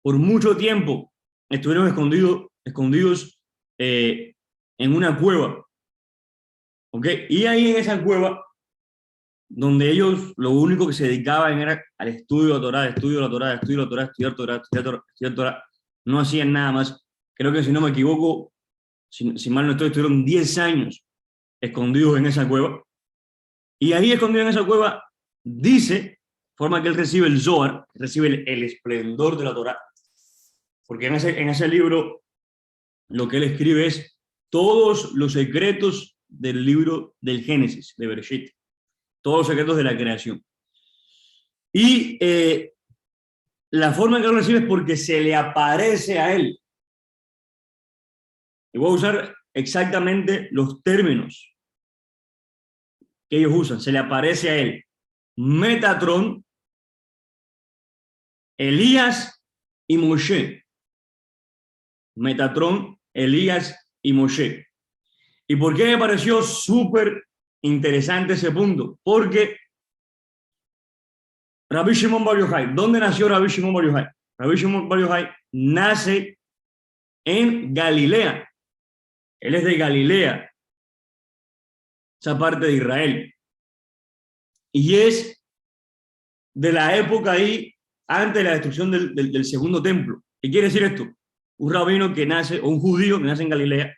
por mucho tiempo estuvieron escondidos en una cueva. ¿Ok? Y ahí en esa cueva, donde ellos lo único que se dedicaban era al estudio de la Torá, estudio de la Torá, estudio de la Torá, estudiar Torá, estudiar Torá, estudiar Torá, no hacían nada más. Creo que si no me equivoco, si mal no estoy, estuvieron 10 años escondidos en esa cueva. Y ahí escondido en esa cueva, dice, forma que él recibe el Zohar, recibe el esplendor de la Torá. Porque en ese libro lo que él escribe es todos los secretos del libro del Génesis, de Bereshit. Todos los secretos de la creación. Y la forma en que lo recibe es porque se le aparece a él. Y voy a usar exactamente los términos que ellos usan. Se le aparece a él Metatron, Elías y Moshe. Metatron, Elías y Moshe. ¿Y por qué me pareció súper interesante ese punto? Porque Rabbi Shimon Bar Yochai, ¿dónde nació Rabbi Shimon Bar Yochai? Rabbi Shimon Bar Yochai nace en Galilea. Él es de Galilea, esa parte de Israel. Y es de la época ahí, antes de la destrucción del segundo templo. ¿Qué quiere decir esto? Un rabino que nace, o un judío que nace en Galilea,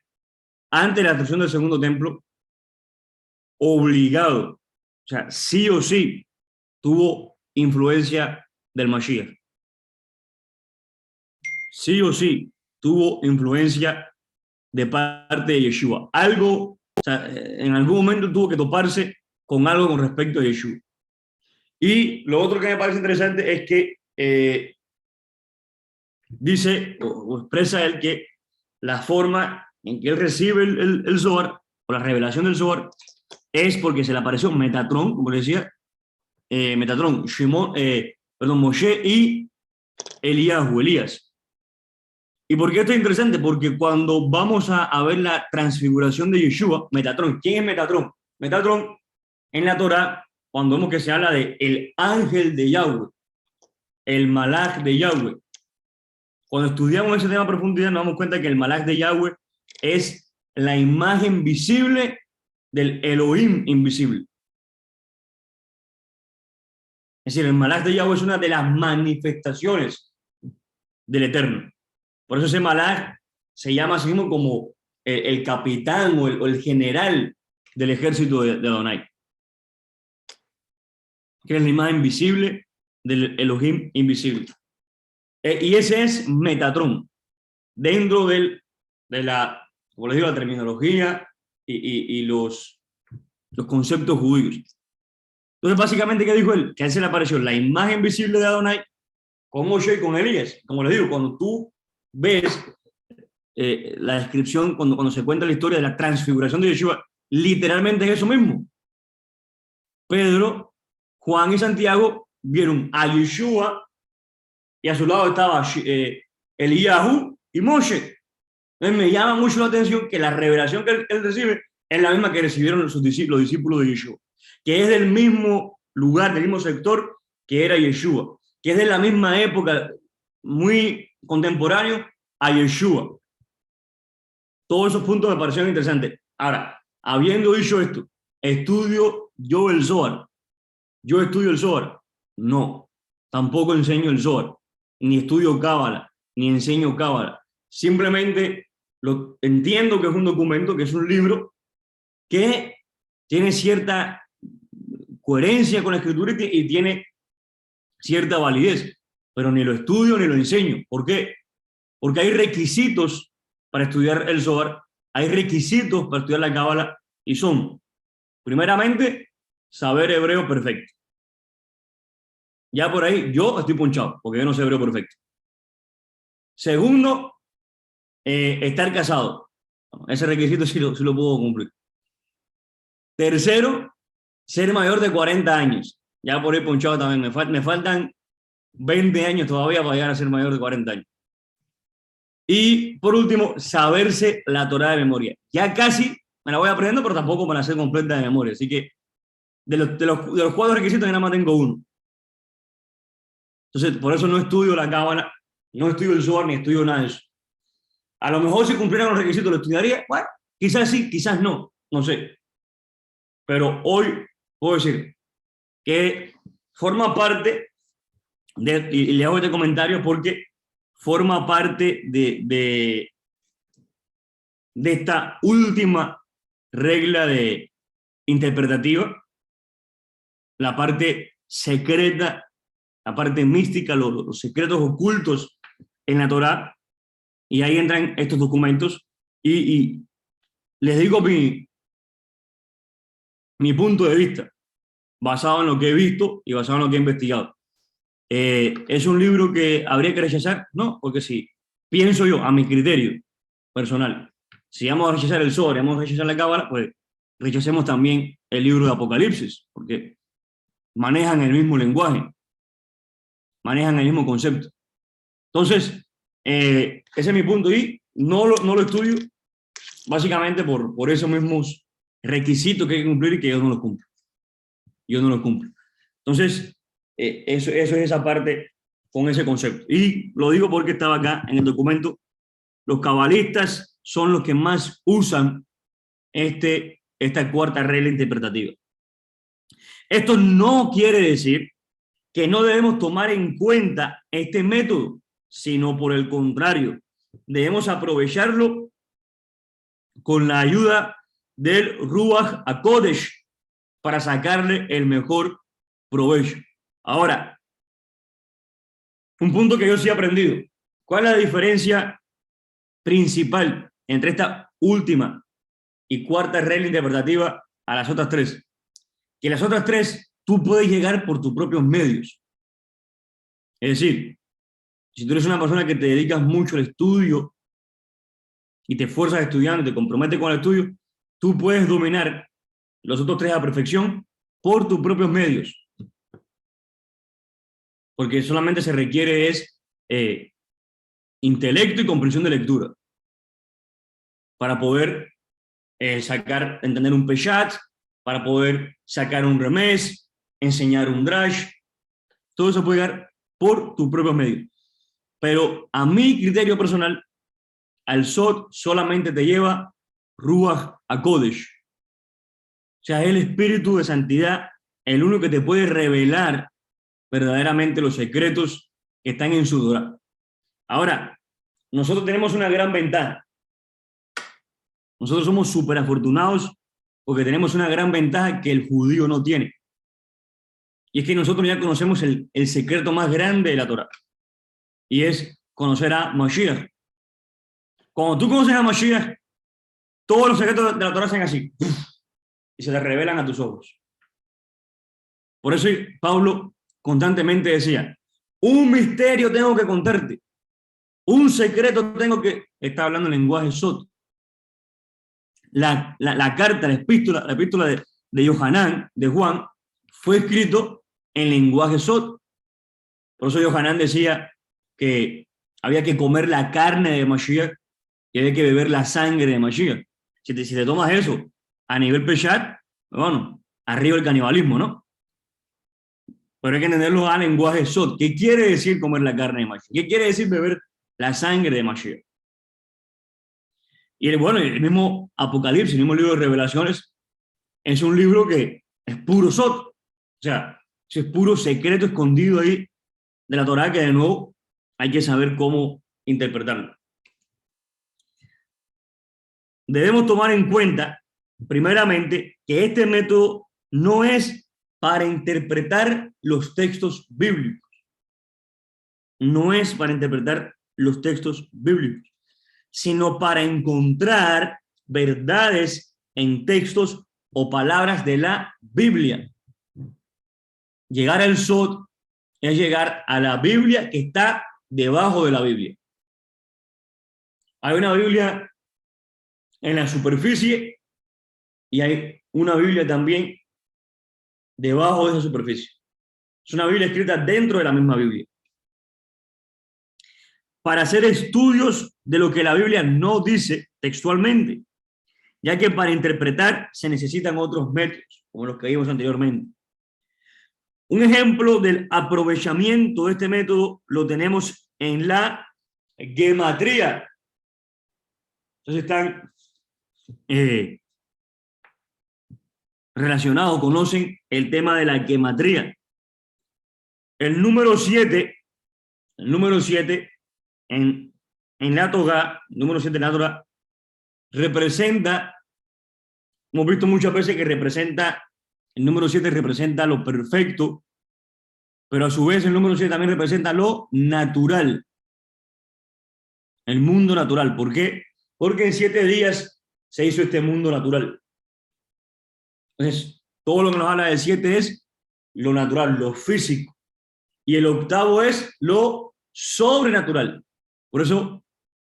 antes de la destrucción del segundo templo, obligado, o sea, sí o sí, tuvo influencia del Mashiach. Sí o sí, tuvo influencia de parte de Yeshua. Algo, o sea, en algún momento tuvo que toparse con algo con respecto a Yeshua. Y lo otro que me parece interesante es que dice o expresa él que la forma en que él recibe el Zohar, o la revelación del Zohar, es porque se le apareció Metatron, como le decía, Metatron, Moshe y Elías. ¿Y por qué esto es interesante? Porque cuando vamos a ver la transfiguración de Yeshua, Metatron, ¿quién es Metatron? Metatron, en la Torah, cuando vemos que se habla de el ángel de Yahweh, el malach de Yahweh, cuando estudiamos ese tema a profundidad nos damos cuenta que el malach de Yahweh es la imagen visible del Elohim invisible. Es decir, el malach de Yahweh es una de las manifestaciones del Eterno. Por eso ese malach se llama así mismo como el capitán o el general del ejército de Adonai, que es la imagen visible del Elohim invisible. Y ese es Metatron, dentro de la, como les digo, la terminología y los conceptos judíos. Entonces, básicamente, ¿qué dijo él? Que a él se le apareció la imagen visible de Adonai con Moshe y con Elías. Como les digo, cuando tú ves la descripción, cuando se cuenta la historia de la transfiguración de Yeshua, literalmente es eso mismo. Pedro, Juan y Santiago vieron a Yeshua y a su lado estaba Eliyahu y Moshe. Entonces me llama mucho la atención que la revelación que él recibe es la misma que recibieron los discípulos de Yeshua, que es del mismo lugar, del mismo sector que era Yeshua, que es de la misma época, muy contemporáneo a Yeshua. Todos esos puntos me parecieron interesantes. Ahora, habiendo dicho esto, ¿estudio yo el Zohar? ¿Yo estudio el Zohar? No, tampoco enseño el Zohar, ni estudio Cábala, ni enseño Cábala. Simplemente entiendo que es un documento, que es un libro que tiene cierta coherencia con la escritura y tiene cierta validez, pero ni lo estudio ni lo enseño. ¿Por qué? Porque hay requisitos para estudiar el Zohar, hay requisitos para estudiar la Cábala y son, primeramente, saber hebreo perfecto. Ya por ahí yo estoy ponchado, porque yo no sé hebreo perfecto. Segundo, estar casado. Ese requisito sí lo puedo cumplir. Tercero, ser mayor de 40 años. Ya por ahí ponchado también. Me faltan 20 años todavía para llegar a ser mayor de 40 años. Y por último, saberse la Torá de memoria. Ya casi me la voy aprendiendo, pero tampoco me la sé completa de memoria. Así que de los 4 requisitos, yo nada más tengo uno. Entonces, por eso no estudio la Cábala, no estudio el Zohar ni estudio nada de eso. A lo mejor si cumplieran los requisitos lo estudiaría, bueno, quizás sí, quizás no, no sé. Pero hoy puedo decir que forma parte y le hago este comentario porque forma parte de esta última regla interpretativa, la parte secreta, la parte mística, los secretos ocultos en la Torá, y ahí entran estos documentos, y les digo mi punto de vista, basado en lo que he visto y basado en lo que he investigado. ¿Es un libro que habría que rechazar? No, porque si pienso yo, a mi criterio personal, si vamos a rechazar el Zohar, vamos a rechazar la Cábala, pues rechacemos también el libro de Apocalipsis, porque manejan el mismo lenguaje, manejan el mismo concepto. Entonces, ese es mi punto, y no lo estudio básicamente por esos mismos requisitos que hay que cumplir y que yo no los cumplo. Yo no los cumplo. Entonces, eso es esa parte con ese concepto. Y lo digo porque estaba acá en el documento. Los cabalistas son los que más usan esta cuarta regla interpretativa. Esto no quiere decir que no debemos tomar en cuenta este método, sino por el contrario, debemos aprovecharlo con la ayuda del Ruach HaKodesh para sacarle el mejor provecho. Ahora, un punto que yo sí he aprendido. ¿Cuál es la diferencia principal entre esta última y cuarta regla interpretativa a las otras tres? Que las otras tres tú puedes llegar por tus propios medios. Es decir, si tú eres una persona que te dedicas mucho al estudio y te esfuerzas estudiando y te comprometes con el estudio, tú puedes dominar los otros tres a la perfección por tus propios medios. Porque solamente se requiere intelecto y comprensión de lectura para poder entender un peshat, para poder sacar un remés, enseñar un drash. Todo eso puede llegar por tus propios medios. Pero a mi criterio personal, al Sod solamente te lleva Ruach HaKodesh. O sea, es el espíritu de santidad el único que te puede revelar verdaderamente los secretos que están en su Torá. Ahora, nosotros tenemos una gran ventaja. Nosotros somos súper afortunados porque tenemos una gran ventaja que el judío no tiene. Y es que nosotros ya conocemos el secreto más grande de la Torá. Y es conocer a Mashiach. Cuando tú conoces a Mashiach, todos los secretos de la Torá hacen así. Y se te revelan a tus ojos. Por eso Pablo constantemente decía, un misterio tengo que contarte. Un secreto tengo que... Está hablando en lenguaje Sot. La carta, la epístola de Yohanan, de Juan, fue escrito en lenguaje Sot. Por eso Yohanan decía que había que comer la carne de Mashiach y había que beber la sangre de Mashiach. Si te tomas eso a nivel Peshat, bueno, arriba el canibalismo, ¿no? Pero hay que entenderlo a lenguaje Sot. ¿Qué quiere decir comer la carne de Mashiach? ¿Qué quiere decir beber la sangre de Mashiach? Y bueno, el mismo Apocalipsis, el mismo libro de Revelaciones, es un libro que es puro Sot. O sea, es puro secreto escondido ahí de la Torá, que de nuevo hay que saber cómo interpretarlo. Debemos tomar en cuenta, primeramente, que este método no es para interpretar los textos bíblicos. No es para interpretar los textos bíblicos, sino para encontrar verdades en textos o palabras de la Biblia. Llegar al Sot es llegar a la Biblia que está debajo de la Biblia. Hay una Biblia en la superficie y hay una Biblia también debajo de esa superficie. Es una Biblia escrita dentro de la misma Biblia. Para hacer estudios de lo que la Biblia no dice textualmente, ya que para interpretar se necesitan otros métodos, como los que vimos anteriormente. Un ejemplo del aprovechamiento de este método lo tenemos en la gematría. Entonces están relacionados, conocen el tema de la gematría. El número 7 en la Torá, número 7 en la Torá, representa, hemos visto muchas veces que representa, el número 7 representa lo perfecto, pero a su vez el número 7 también representa lo natural, el mundo natural. ¿Por qué? Porque en 7 días se hizo este mundo natural. Entonces, todo lo que nos habla del 7 es lo natural, lo físico. Y el octavo es lo sobrenatural. Por eso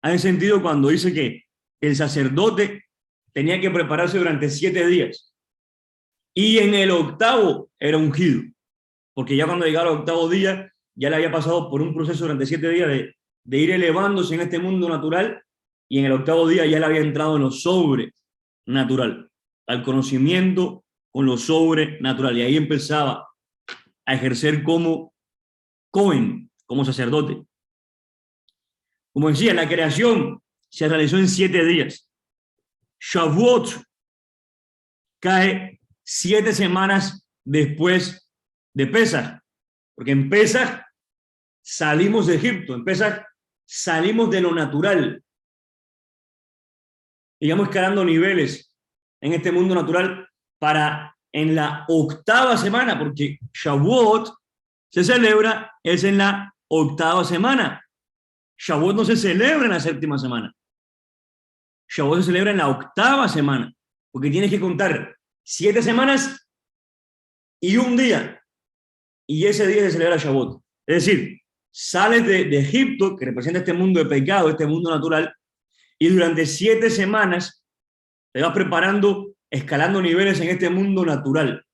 hay sentido cuando dice que el sacerdote tenía que prepararse durante 7 días. Y en el octavo era ungido. Porque ya cuando llegaba al octavo día, ya le había pasado por un proceso durante 7 días de ir elevándose en este mundo natural. Y en el octavo día ya le había entrado en lo sobrenatural, al conocimiento con lo sobrenatural. Y ahí empezaba a ejercer como Cohen, como sacerdote. Como decía, la creación se realizó en 7 días. Shavuot cae 7 semanas después de Pesach, porque en Pesach salimos de Egipto, en Pesach salimos de lo natural. Digamos, escalando niveles en este mundo natural para en la octava semana, porque Shavuot se celebra es en la octava semana. Shavuot no se celebra en la séptima semana. Shavuot se celebra en la octava semana, porque tienes que contar 7 semanas y un día, y ese día se celebra Shavuot. Es decir, sales de Egipto, que representa este mundo de pecado, este mundo natural, y durante 7 semanas te vas preparando, escalando niveles en este mundo natural,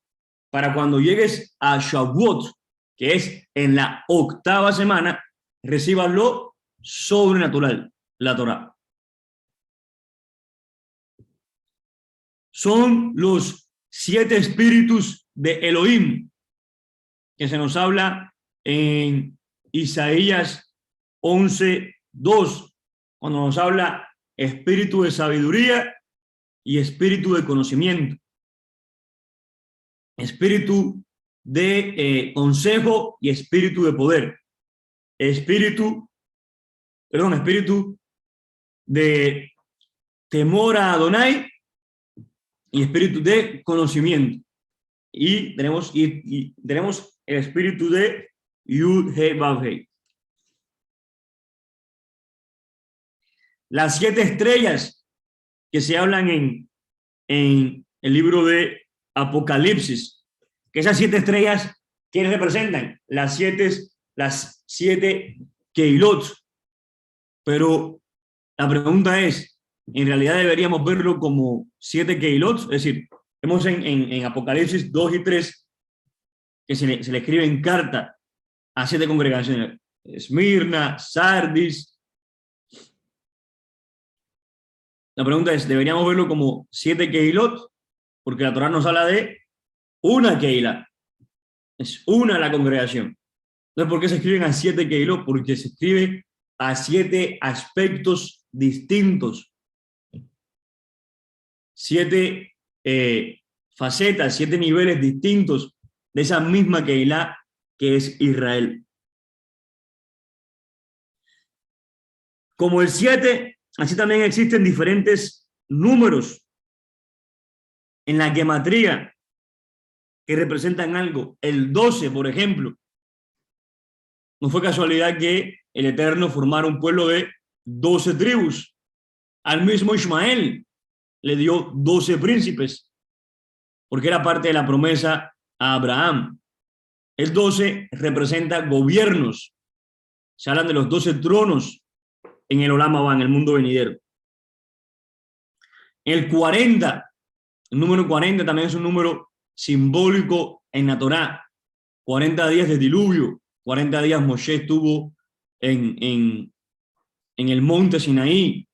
para cuando llegues a Shavuot, que es en la octava semana, recibas lo sobrenatural, la Torá. Son los 7 espíritus de Elohim que se nos habla en Isaías 11:2, cuando nos habla espíritu de sabiduría y espíritu de conocimiento, espíritu de consejo y espíritu de poder, espíritu de temor a Adonai y espíritu de conocimiento. Y tenemos el espíritu de Yud He Vav He. Las 7 estrellas que se hablan en el libro de Apocalipsis, que esas 7 estrellas, ¿quiénes representan? Las siete Keilot. Pero la pregunta es, ¿en realidad deberíamos verlo como 7 Keilot? Es decir, vemos en Apocalipsis 2 y 3 que se le escriben carta a 7 congregaciones: Esmirna, Sardis. La pregunta es, ¿deberíamos verlo como 7 Keilot? Porque la Torá nos habla de una Keila. Es una la congregación. Entonces, ¿por qué se escriben a 7 Keilot? Porque se escribe a 7 aspectos distintos. 7 facetas, 7 niveles distintos de esa misma Keilah que es Israel. Como el 7, así también existen diferentes números en la gematría que representan algo. El 12, por ejemplo, no fue casualidad que el Eterno formara un pueblo de 12 tribus. Al mismo Ismael le dio 12 príncipes, porque era parte de la promesa a Abraham. El 12 representa gobiernos. Se hablan de los 12 tronos en el Olam Abba, en el mundo venidero. El 40, el número 40 también es un número simbólico en la Torá. 40 días de diluvio, 40 días Moshe estuvo en el monte Sinaí.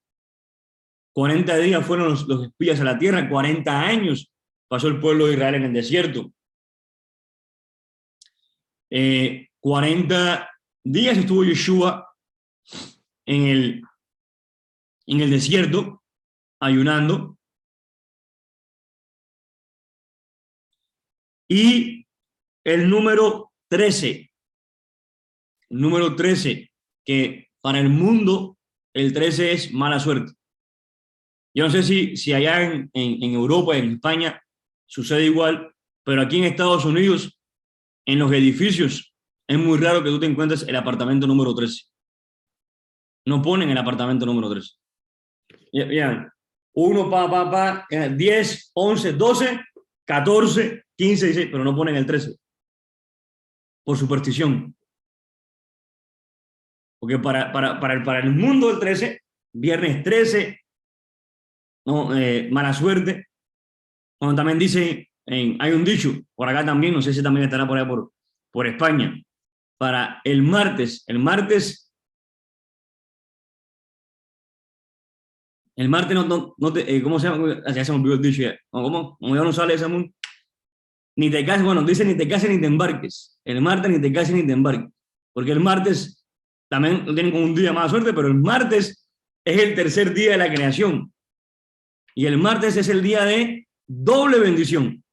40 días fueron los espías a la tierra, 40 años pasó el pueblo de Israel en el desierto. 40 días estuvo Yeshua en el desierto, ayunando. Y el número 13, que para el mundo el 13 es mala suerte. Yo no sé si allá en Europa, en España, sucede igual, pero aquí en Estados Unidos, en los edificios, es muy raro que tú te encuentres el apartamento número 13. No ponen el apartamento número 13. Ya, 1, 10, 11, 12, 14, 15, 16, pero no ponen el 13, por superstición. Porque para el mundo el 13, viernes 13, ¿no? Mala suerte. Como también dice, hay un dicho, por acá también, no sé si también estará por allá por España, para el martes no te, ¿cómo se llama? Ya se me olvidó el dicho ya. ¿Cómo ya no sale ese mundo? Ni te cases, bueno, dice ni te cases ni te embarques. El martes ni te cases ni te embarques. Porque el martes también lo tienen como un día más suerte, pero el martes es el tercer día de la creación. Y el martes es el día de doble bendición.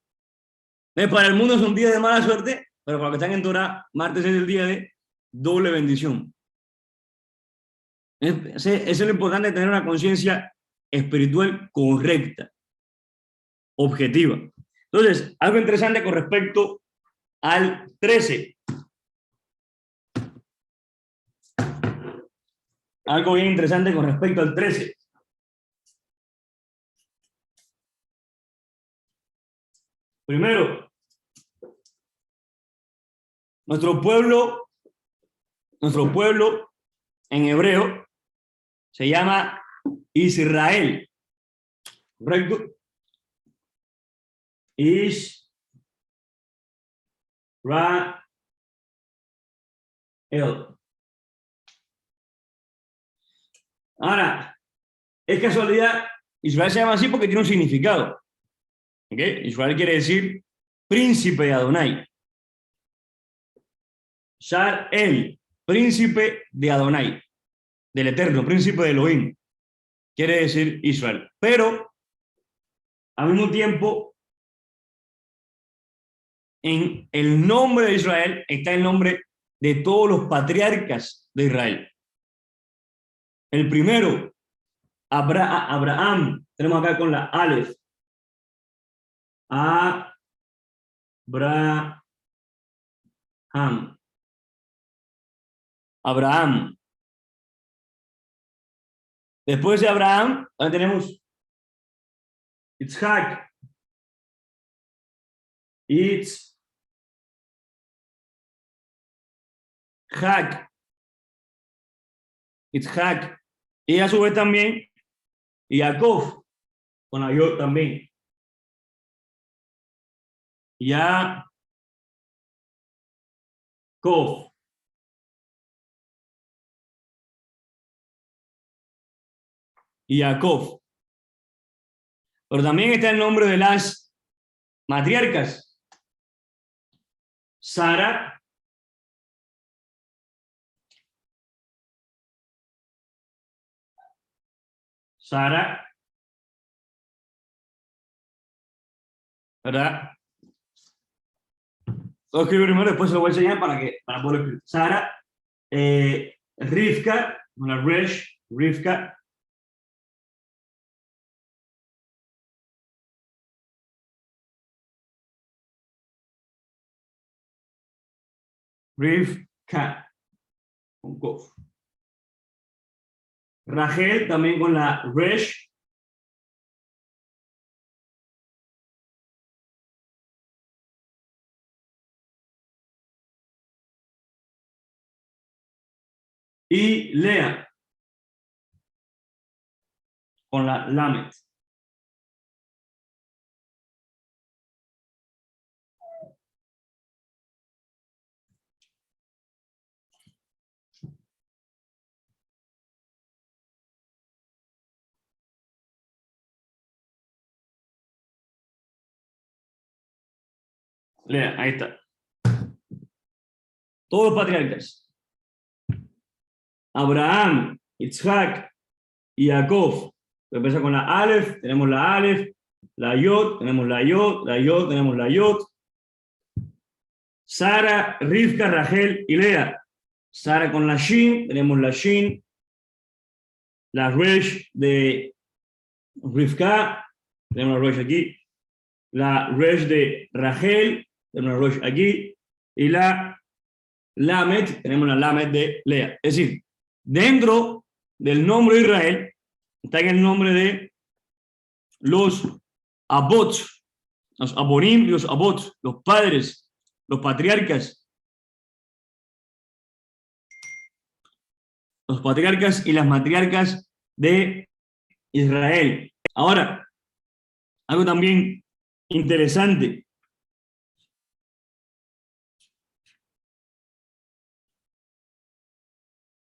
Para el mundo es un día de mala suerte, pero para los que están en Torah, martes es el día de doble bendición. Eso es lo importante de tener una conciencia espiritual correcta, objetiva. Entonces, algo interesante con respecto al 13. Algo bien interesante con respecto al 13. Primero, nuestro pueblo en hebreo se llama Israel, ¿correcto? Israel. Ahora, es casualidad, Israel se llama así porque tiene un significado. ¿Okay? Israel quiere decir príncipe de Adonai. Shar El, príncipe de Adonai, del Eterno, príncipe de Elohim. Quiere decir Israel. Pero, al mismo tiempo, en el nombre de Israel está el nombre de todos los patriarcas de Israel. El primero, Abraham. Tenemos acá con la Aleph. Abraham. Abraham. Después de Abraham, ahora tenemos Itzhak. Itzhak. Y a su vez también Jacob, con la yo también. Jacob. Y Jacob. Pero también está el nombre de las matriarcas. Sara, ¿verdad? Lo escribo primero, después se lo voy a enseñar para poder escribir. Sara, Rivka, una Resh, Rivka. Rivka, con Kof. Rachel, también con la Resh. Y Lea, con la Lamet. Lea, ahí está. Todos patriarcas. Abraham, Isaac y Jacob. Empieza con la Aleph, tenemos la Aleph, la Yod, tenemos la Yod, la Yod, tenemos la Yod. Sara, Rivka, Rachel y Lea. Sara con la Shin, tenemos la Shin. La Resh de Rivka, tenemos la Resh aquí. La Resh de Rachel, tenemos la Resh aquí. Y la Lamed, tenemos la Lamed de Lea. Es decir, dentro del nombre de Israel está en el nombre de los Abot, los Abonim y los Abot, los padres, los patriarcas. Los patriarcas y las matriarcas de Israel. Ahora, algo también interesante.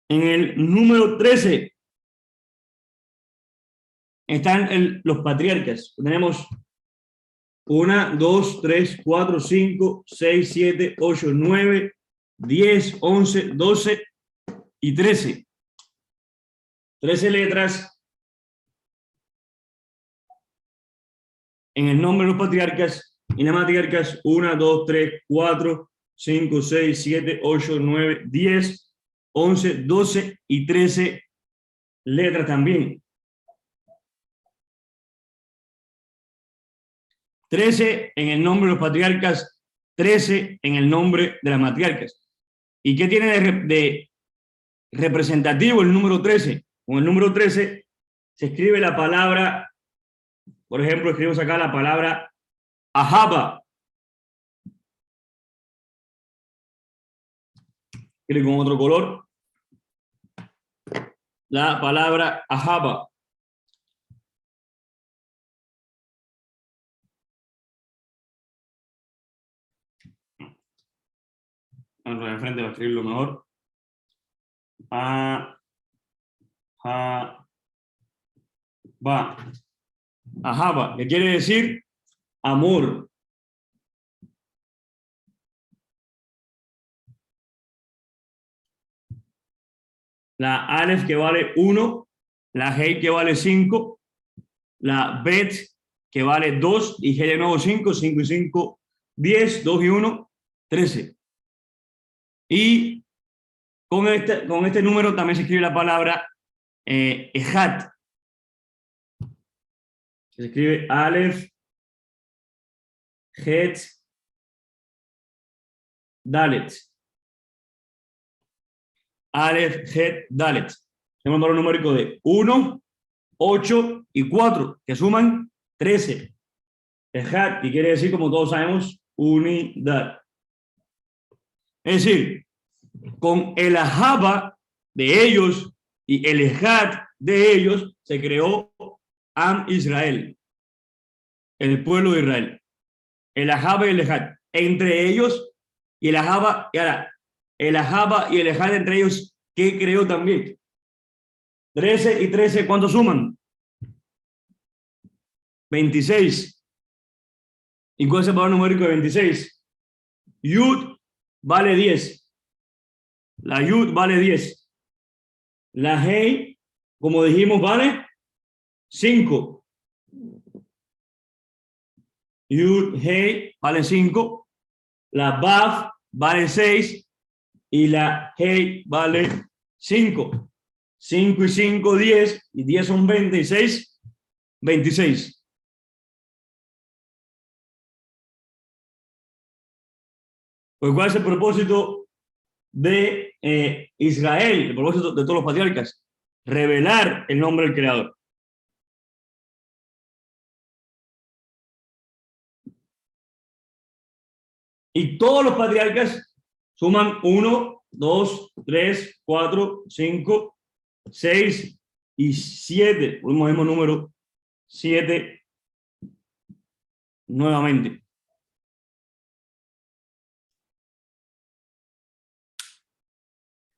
En el número 13 están los patriarcas. Tenemos 1, 2, 3, 4, 5, 6, 7, 8, 9, 10, 11, 12 y 13. 13 letras en el nombre de los patriarcas y las matriarcas. 1, 2, 3, 4, 5, 6, 7, 8, 9, 10, 11, 12 y 13 letras también. 13 en el nombre de los patriarcas, 13 en el nombre de las matriarcas. ¿Y qué tiene de representativo el número 13? Con el número 13 se escribe la palabra, por ejemplo, escribimos acá la palabra Ahaba. Escribe con otro color. La palabra Ahaba. Vamos a enfrente para escribirlo mejor. Ahaba, que quiere decir amor. La Aleph que vale 1, la Hei que vale 5, la Bet que vale 2 y G de nuevo 5, 5 y 5, 10, 2 y 1, 13. Y con este número también se escribe la palabra Ejat. Se escribe Aleph, Het, Dalet. Aleph, Het, Dalet. Tenemos un valor numérico de 1, 8 y 4, que suman 13. Ejat, que quiere decir, como todos sabemos, unidad. Es decir, con el Ahaba de ellos y el Ejat de ellos se creó Am Israel, el pueblo de Israel. El Ahaba y el Ejat. Entre ellos y el Ahaba, y ahora, el Ahaba y el Ejat entre ellos, ¿qué creó también? 13 y 13, ¿cuánto suman? 26. ¿Y cuál es el valor numérico de 26? Yud vale 10. La Yud vale 10. La Hei, como dijimos, vale 5. Yud, Hei vale 5. La Baf vale 6. Y la Hei vale 5. 5 y 5, 10. Y 10 son 26. 26. Pues, ¿cuál es el propósito de Israel? El propósito de todos los patriarcas. Revelar el nombre del Creador. Y todos los patriarcas suman 1, 2, 3, 4, 5, 6 y 7. Por el mismo número, 7 nuevamente.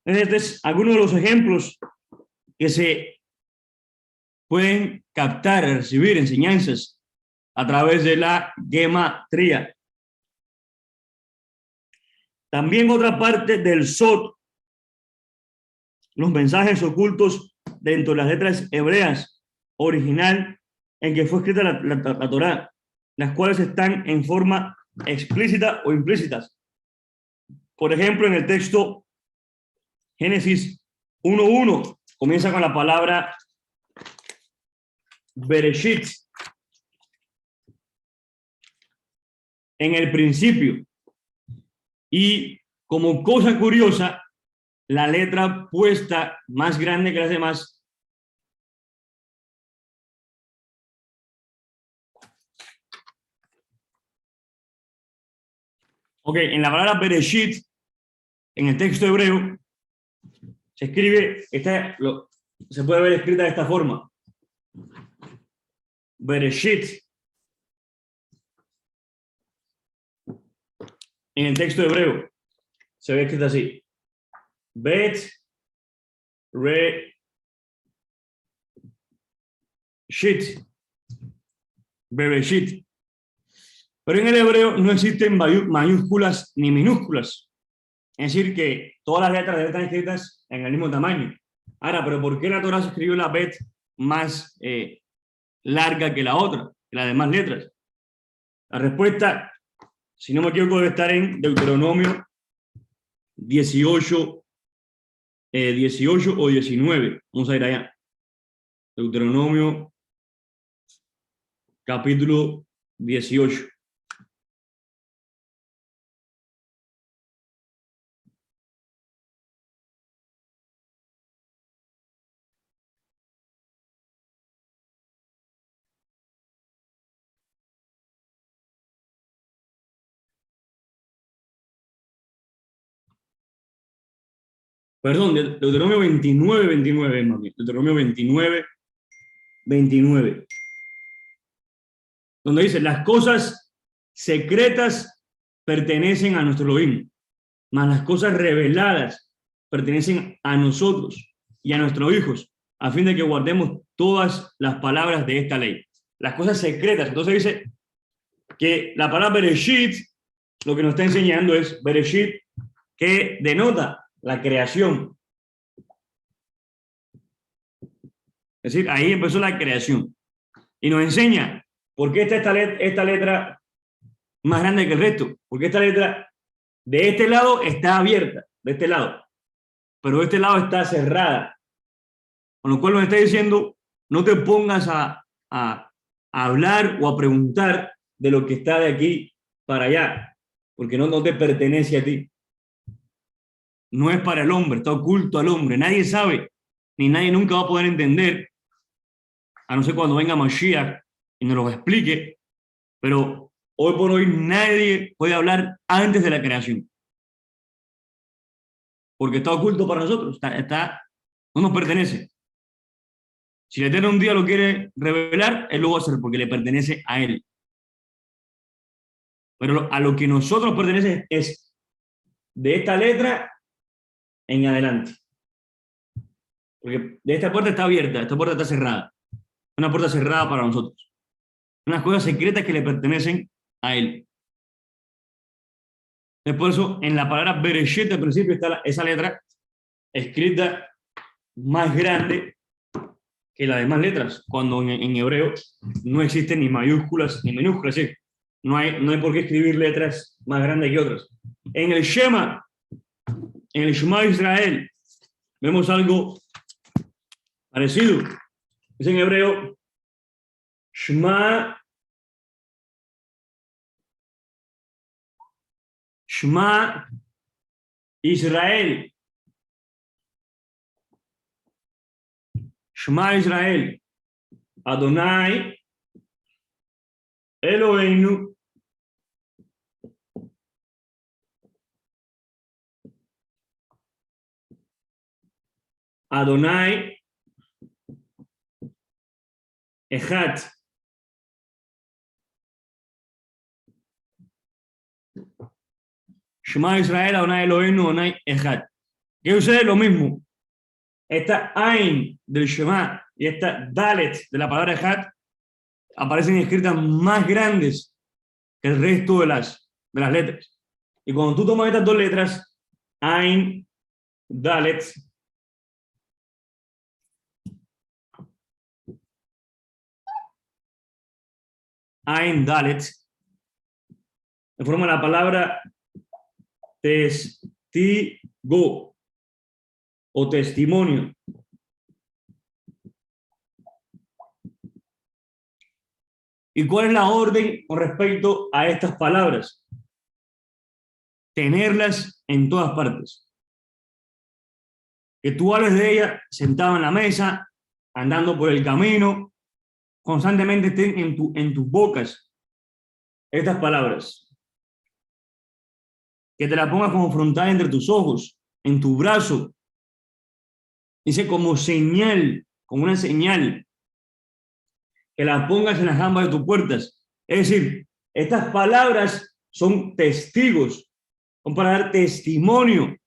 Este es algunos de los ejemplos que se pueden captar, recibir enseñanzas a través de la gematría. También otra parte del Sot los mensajes ocultos dentro de las letras hebreas original en que fue escrita la Torá, las cuales están en forma explícita o implícitas. Por ejemplo, en el texto Génesis 1:1 comienza con la palabra Bereshit, en el principio. Y como cosa curiosa, la letra puesta más grande que las demás ok, en la palabra Bereshit, en el texto hebreo, se escribe, se puede ver escrita de esta forma. Bereshit. En el texto hebreo se ve escrita así. Bet, re, shit. Bereshit. Pero en el hebreo no existen mayúsculas ni minúsculas. Es decir, que todas las letras deben estar escritas en el mismo tamaño. Ahora, ¿pero por qué la Torá se escribió la bet más larga que la otra, que las demás letras? La respuesta, si no me equivoco, debe estar en Deuteronomio 18, 18 o 19. Vamos a ir allá. Deuteronomio capítulo 18. Perdón, Deuteronomio 29, 29, más bien. Deuteronomio 29, 29. Donde dice, las cosas secretas pertenecen a nuestro Elohim, mas las cosas reveladas pertenecen a nosotros y a nuestros hijos, a fin de que guardemos todas las palabras de esta ley. Las cosas secretas. Entonces dice que la palabra Bereshit, lo que nos está enseñando es Bereshit, que denota la creación. Es decir, ahí empezó la creación. Y nos enseña por qué está esta letra más grande que el resto. Porque esta letra de este lado está abierta, de este lado. Pero de este lado está cerrada. Con lo cual nos está diciendo, no te pongas a hablar o a preguntar de lo que está de aquí para allá. Porque no te pertenece a ti. No es para el hombre, está oculto al hombre. Nadie sabe, ni nadie nunca va a poder entender, a no ser cuando venga Mashiach y nos lo explique, pero hoy por hoy nadie puede hablar antes de la creación. Porque está oculto para nosotros, no nos pertenece. Si el Eterno un día lo quiere revelar, Él lo va a hacer porque le pertenece a Él. Pero a lo que nosotros pertenece es de esta letra en adelante. Porque de esta puerta está abierta, esta puerta está cerrada. Una puerta cerrada para nosotros. Unas cosas secretas que le pertenecen a Él. Por eso, en la palabra Bereshit al principio está esa letra escrita más grande que las demás letras, cuando en hebreo no existen ni mayúsculas ni minúsculas. ¿Sí? No hay por qué escribir letras más grandes que otras. En el Shema de Israel, vemos algo parecido. Es en hebreo Shema Israel. Shema Israel. Adonai Eloheinu Adonai Echad. Shema Israel, Adonai Eloheinu, Adonai Echad. ¿Qué sucede? Lo mismo. Esta Ain del Shema y esta Dalet de la palabra Echad aparecen escritas más grandes que el resto de las letras. Y cuando tú tomas estas dos letras, Ain, Dalet, Ain Dalet, que forma la palabra testigo o testimonio. ¿Y cuál es la orden con respecto a estas palabras? Tenerlas en todas partes. Que tú hables de ellas sentado en la mesa, andando por el camino, constantemente estén en tus bocas estas palabras. Que te las pongas como frontal entre tus ojos, en tu brazo. Dice como señal, como una señal. Que las pongas en las jambas de tus puertas. Es decir, estas palabras son testigos, son para dar testimonio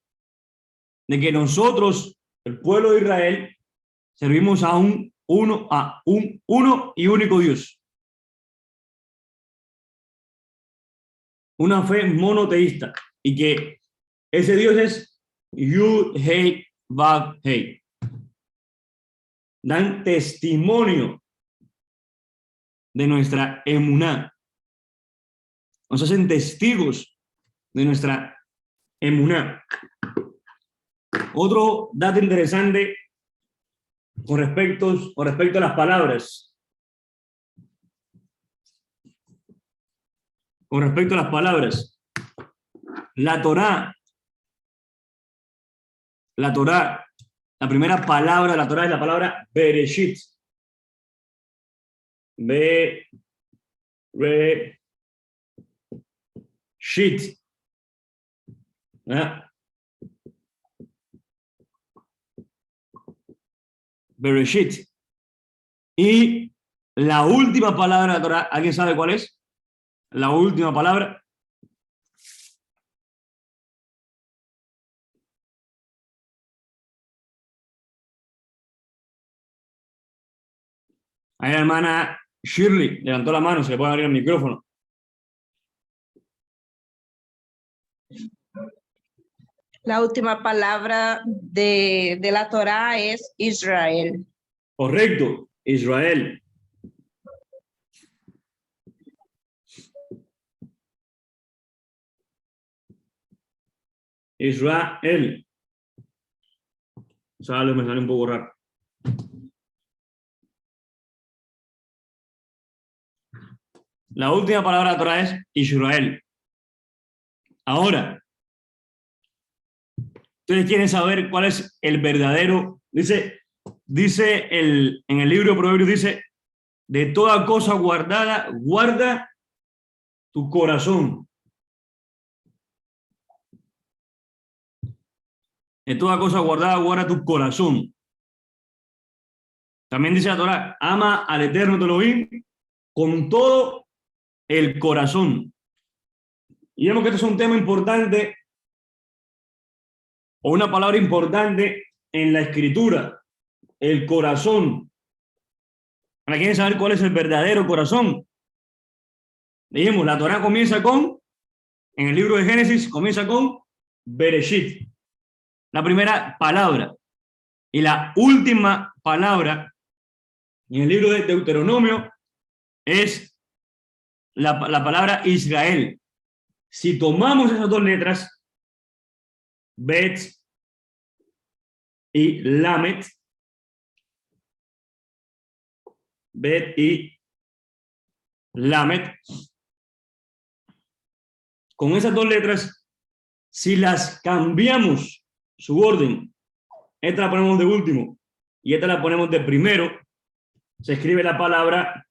de que nosotros, el pueblo de Israel, servimos a un uno y único Dios. Una fe monoteísta. Y que ese Dios es Yud, Hei, Vav, Hei. Dan testimonio de nuestra emuná. Nos hacen testigos de nuestra emuná. Otro dato interesante con respecto a las palabras. Con respecto a las palabras. La Torá, la primera palabra de la Torá es la palabra Bereshit. Bereshit. ¿Ah? Bereshit. Y la última palabra de la Torá, ¿alguien sabe cuál es? La última palabra. Ahí la hermana Shirley levantó la mano, se le puede abrir el micrófono. La última palabra de la Torá es Israel. Correcto, Israel. Israel. Me sale un poco raro. La última palabra de la Torá es Israel. Ahora, ustedes quieren saber cuál es el verdadero, dice en el libro de Proverbios, dice, de toda cosa guardada, guarda tu corazón. De toda cosa guardada, guarda tu corazón. También dice la Torá, ama al Eterno tu Elohim con todo el corazón. Y vemos que esto es un tema importante o una palabra importante en la escritura, el corazón. ¿Para quieren saber cuál es el verdadero corazón? Dijimos, la Torá comienza con, en el libro de Génesis, comienza con Bereshit, la primera palabra. Y la última palabra en el libro de Deuteronomio es la palabra Israel. Si tomamos esas dos letras, Bet y Lamet, Bet y Lamet, con esas dos letras, si las cambiamos su orden, esta la ponemos de último y esta la ponemos de primero, se escribe la palabra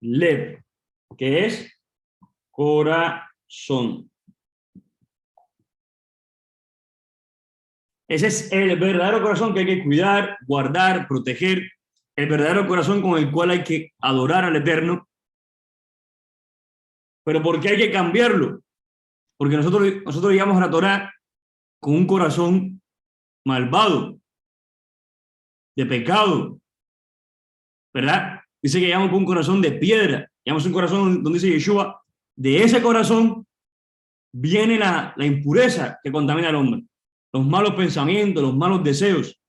Lev, que es corazón. Ese es el verdadero corazón que hay que cuidar, guardar, proteger, el verdadero corazón con el cual hay que adorar al Eterno. Pero ¿por qué hay que cambiarlo? Porque nosotros llegamos a la Torá con un corazón malvado, de pecado, ¿verdad? Dice que llegamos con un corazón de piedra, llegamos a un corazón donde dice Yeshua, de ese corazón viene la impureza que contamina al hombre, los malos pensamientos, los malos deseos.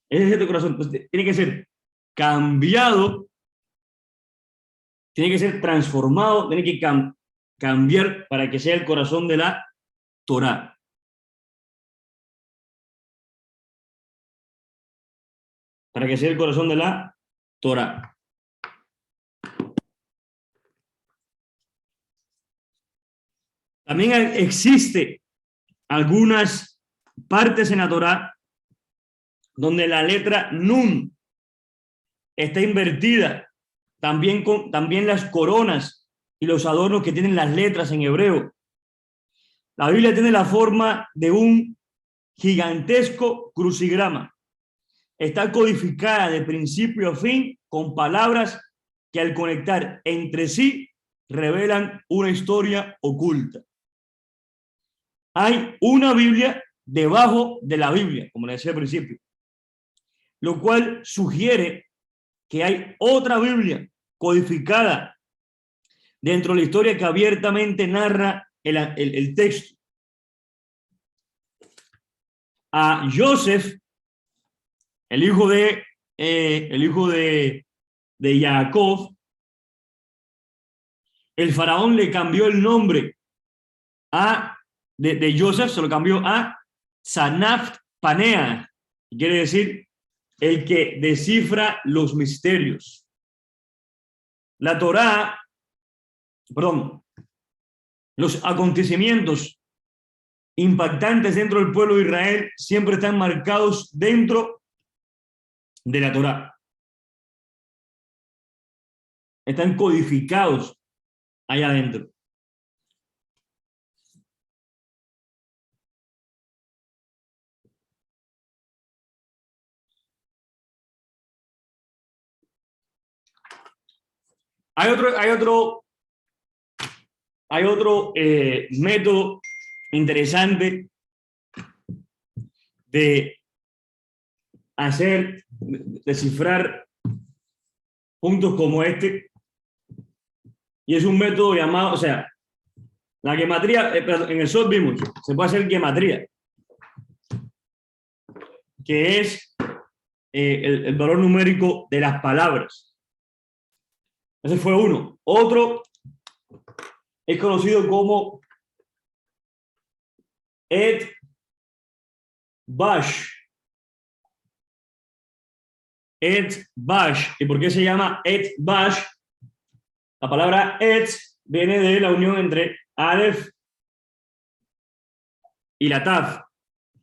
Ese es este corazón. Entonces, tiene que ser cambiado tiene que ser transformado, tiene que cambiar para que sea el corazón de la Torá. Para que sea el corazón de la Torá. También existe algunas partes en la Torá donde la letra Nun está invertida. También las coronas y los adornos que tienen las letras en hebreo. La Biblia tiene la forma de un gigantesco crucigrama. Está codificada de principio a fin con palabras que al conectar entre sí revelan una historia oculta. Hay una Biblia debajo de la Biblia, como le decía al principio, lo cual sugiere que hay otra Biblia codificada dentro de la historia que abiertamente narra el texto. A Joseph, el hijo de Jacob, el faraón le cambió el nombre de Joseph, se lo cambió a Sanaft Panea, quiere decir el que descifra los misterios. La Torá, perdón, los acontecimientos impactantes dentro del pueblo de Israel siempre están marcados dentro de la Torá. Están codificados allá adentro. Hay otro método interesante de descifrar puntos como este, y es un método llamado, o sea, la gematría, en el SOT vimos, se puede hacer gematría, que es el valor numérico de las palabras. Ese fue uno. Otro es conocido como Et Bash. Et Bash. ¿Y por qué se llama Et Bash? La palabra Et viene de la unión entre Aleph y la Taf.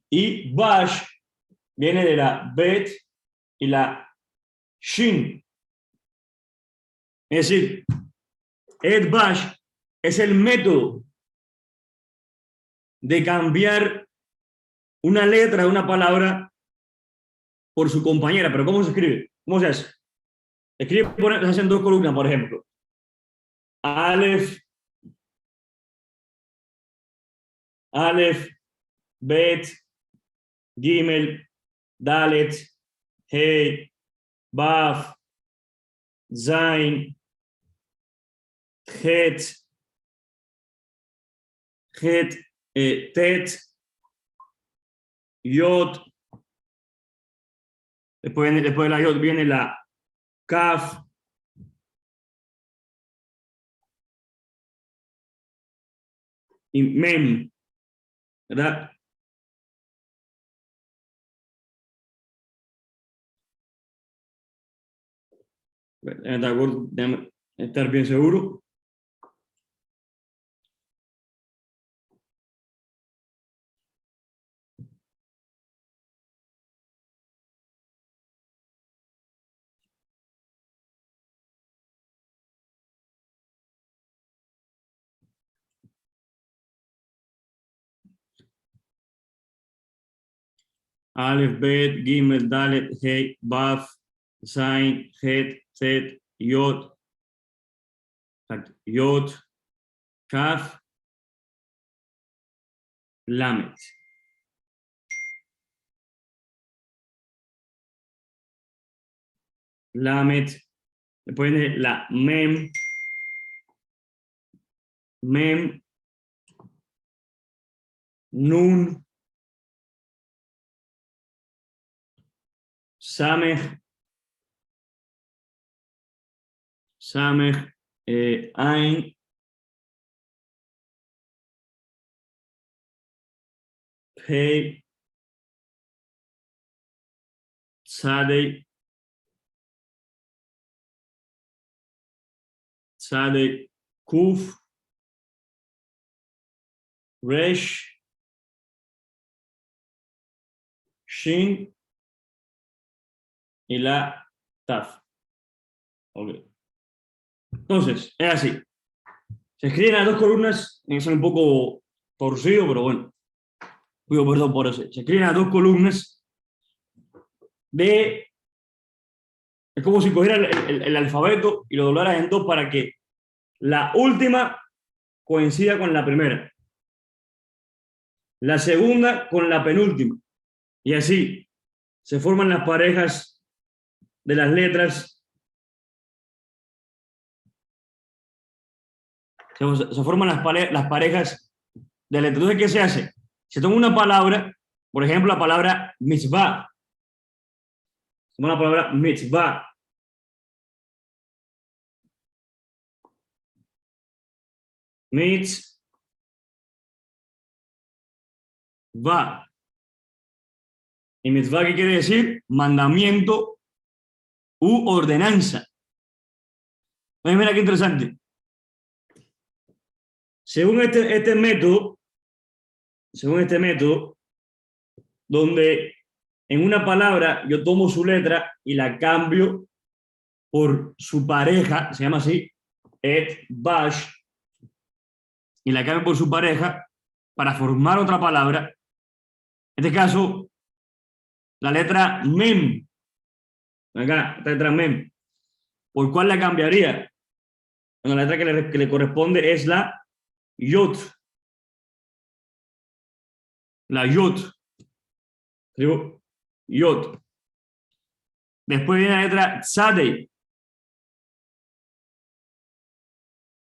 Y Bash viene de la Bet y la Shin. Es decir, Et Bash es el método de cambiar una letra de una palabra por su compañera. Pero ¿cómo se escribe? ¿Cómo se hace? Se hacen dos columnas, por ejemplo. Aleph, Bet, Gimel, Dalet, Hey, Baf, Zain, Het, Tet, Yod. Después de la Yod viene la Kaf, y Mem, ¿verdad? De acuerdo, déjame estar bien seguro. Aleph, Bet, Gimel, Dalet, Hey, Baf, Zain, Het, Tet, Yod, Yod, Kaf, Lamet. Lamet, después viene la Mem, Nun, Samech, Ein, Pei, Tzadei, Tzadei, Kuf, Resh, Shin y la Taf. Okay. Entonces, es así. Se escriben las dos columnas, es un poco torcido, pero bueno, pido perdón por eso. Se escriben las dos columnas de... Es como si cogiera el alfabeto y lo doblara en dos para que la última coincida con la primera, la segunda con la penúltima, y así se forman las parejas de las letras. Se forman las parejas de letras. Entonces, ¿qué se hace? Se toma una palabra, por ejemplo, la palabra mitzvah. Se toma la palabra mitzvah. Mitzvah. ¿Y mitzvah qué quiere decir? Mandamiento u ordenanza. Oye, mira qué interesante. Según este método, donde en una palabra yo tomo su letra y la cambio por su pareja, se llama así, et bash, y la cambio por su pareja para formar otra palabra. En este caso, la letra mem, acá, esta letra mem, ¿por cuál la cambiaría? Bueno, la letra que le corresponde es la yot. La yot. Escribo yot. Después viene la letra tzadei.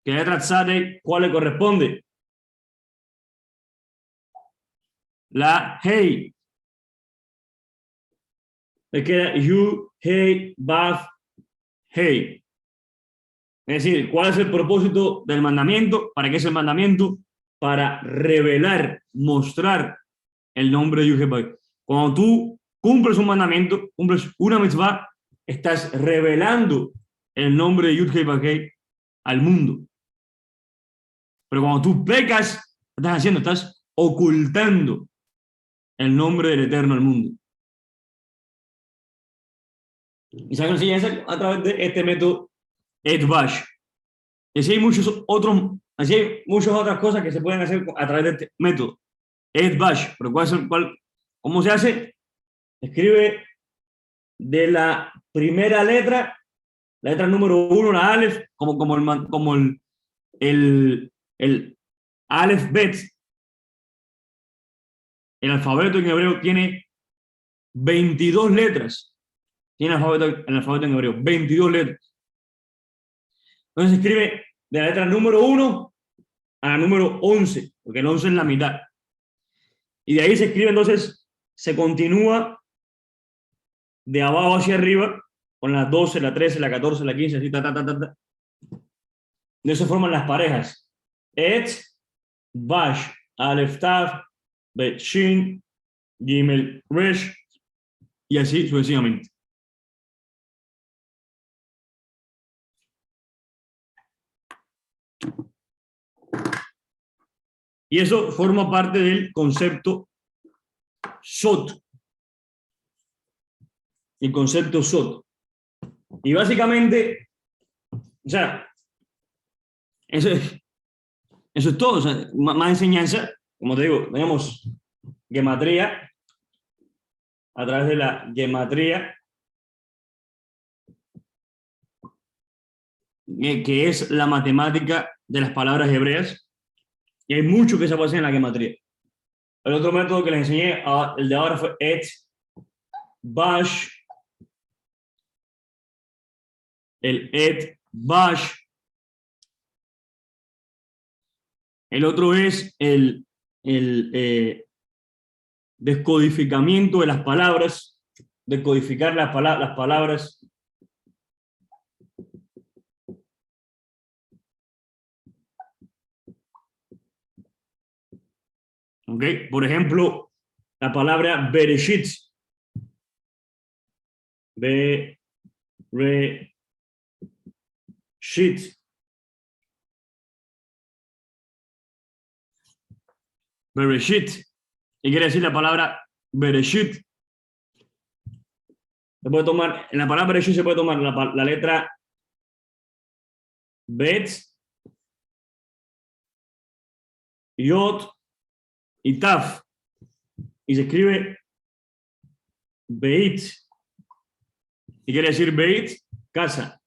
¿Qué letra tzadei? ¿Cuál le corresponde? La hey. Le queda yu, hey, baf, hey. Es decir, ¿cuál es el propósito del mandamiento? ¿Para qué es el mandamiento? Para revelar, mostrar el nombre de Yuhebay. Cuando tú cumples un mandamiento, cumples una mitzvah, estás revelando el nombre de Yuhebay al mundo. Pero cuando tú pecas, ¿qué estás haciendo? Estás ocultando el nombre del Eterno al mundo. Y se enseña a través de este método Edbash. Y así hay así hay muchas otras cosas que se pueden hacer a través de este método Edbash. Pero ¿cómo se hace? Escribe de la primera letra, la letra número 1, la Aleph, como el Aleph Bet. El alfabeto en hebreo tiene 22 letras. Tiene el alfabeto en hebreo, 22 letras. Entonces se escribe de la letra número 1 a la número 11, porque el 11 es la mitad. Y de ahí se escribe, entonces, se continúa de abajo hacia arriba, con la 12, la 13, la 14, la 15, así, De eso se forman las parejas. Et, Bash, Aleph, Tav, Bet, Shin, Gimel, Resh, y así sucesivamente. Y eso forma parte del concepto SOT. El concepto SOT. Y básicamente, o sea, eso es todo. O sea, más enseñanza, como te digo, tenemos gematría, a través de la gematría, que es la matemática de las palabras hebreas. Y hay mucho que se puede hacer en la gematría. El otro método que les enseñé, el de ahora, fue Et, Bash. El Et, Bash. El otro es el descodificamiento de las palabras, decodificar las palabras. ¿Ok? Por ejemplo, la palabra Bereshit. Bereshit. Bereshit. ¿Qué quiere decir la palabra Bereshit? Se puede tomar, en la palabra Bereshit se puede tomar la letra Bet, Yod y Taf. Y se escribe Beit. ¿Qué quiere decir Beit? Casa.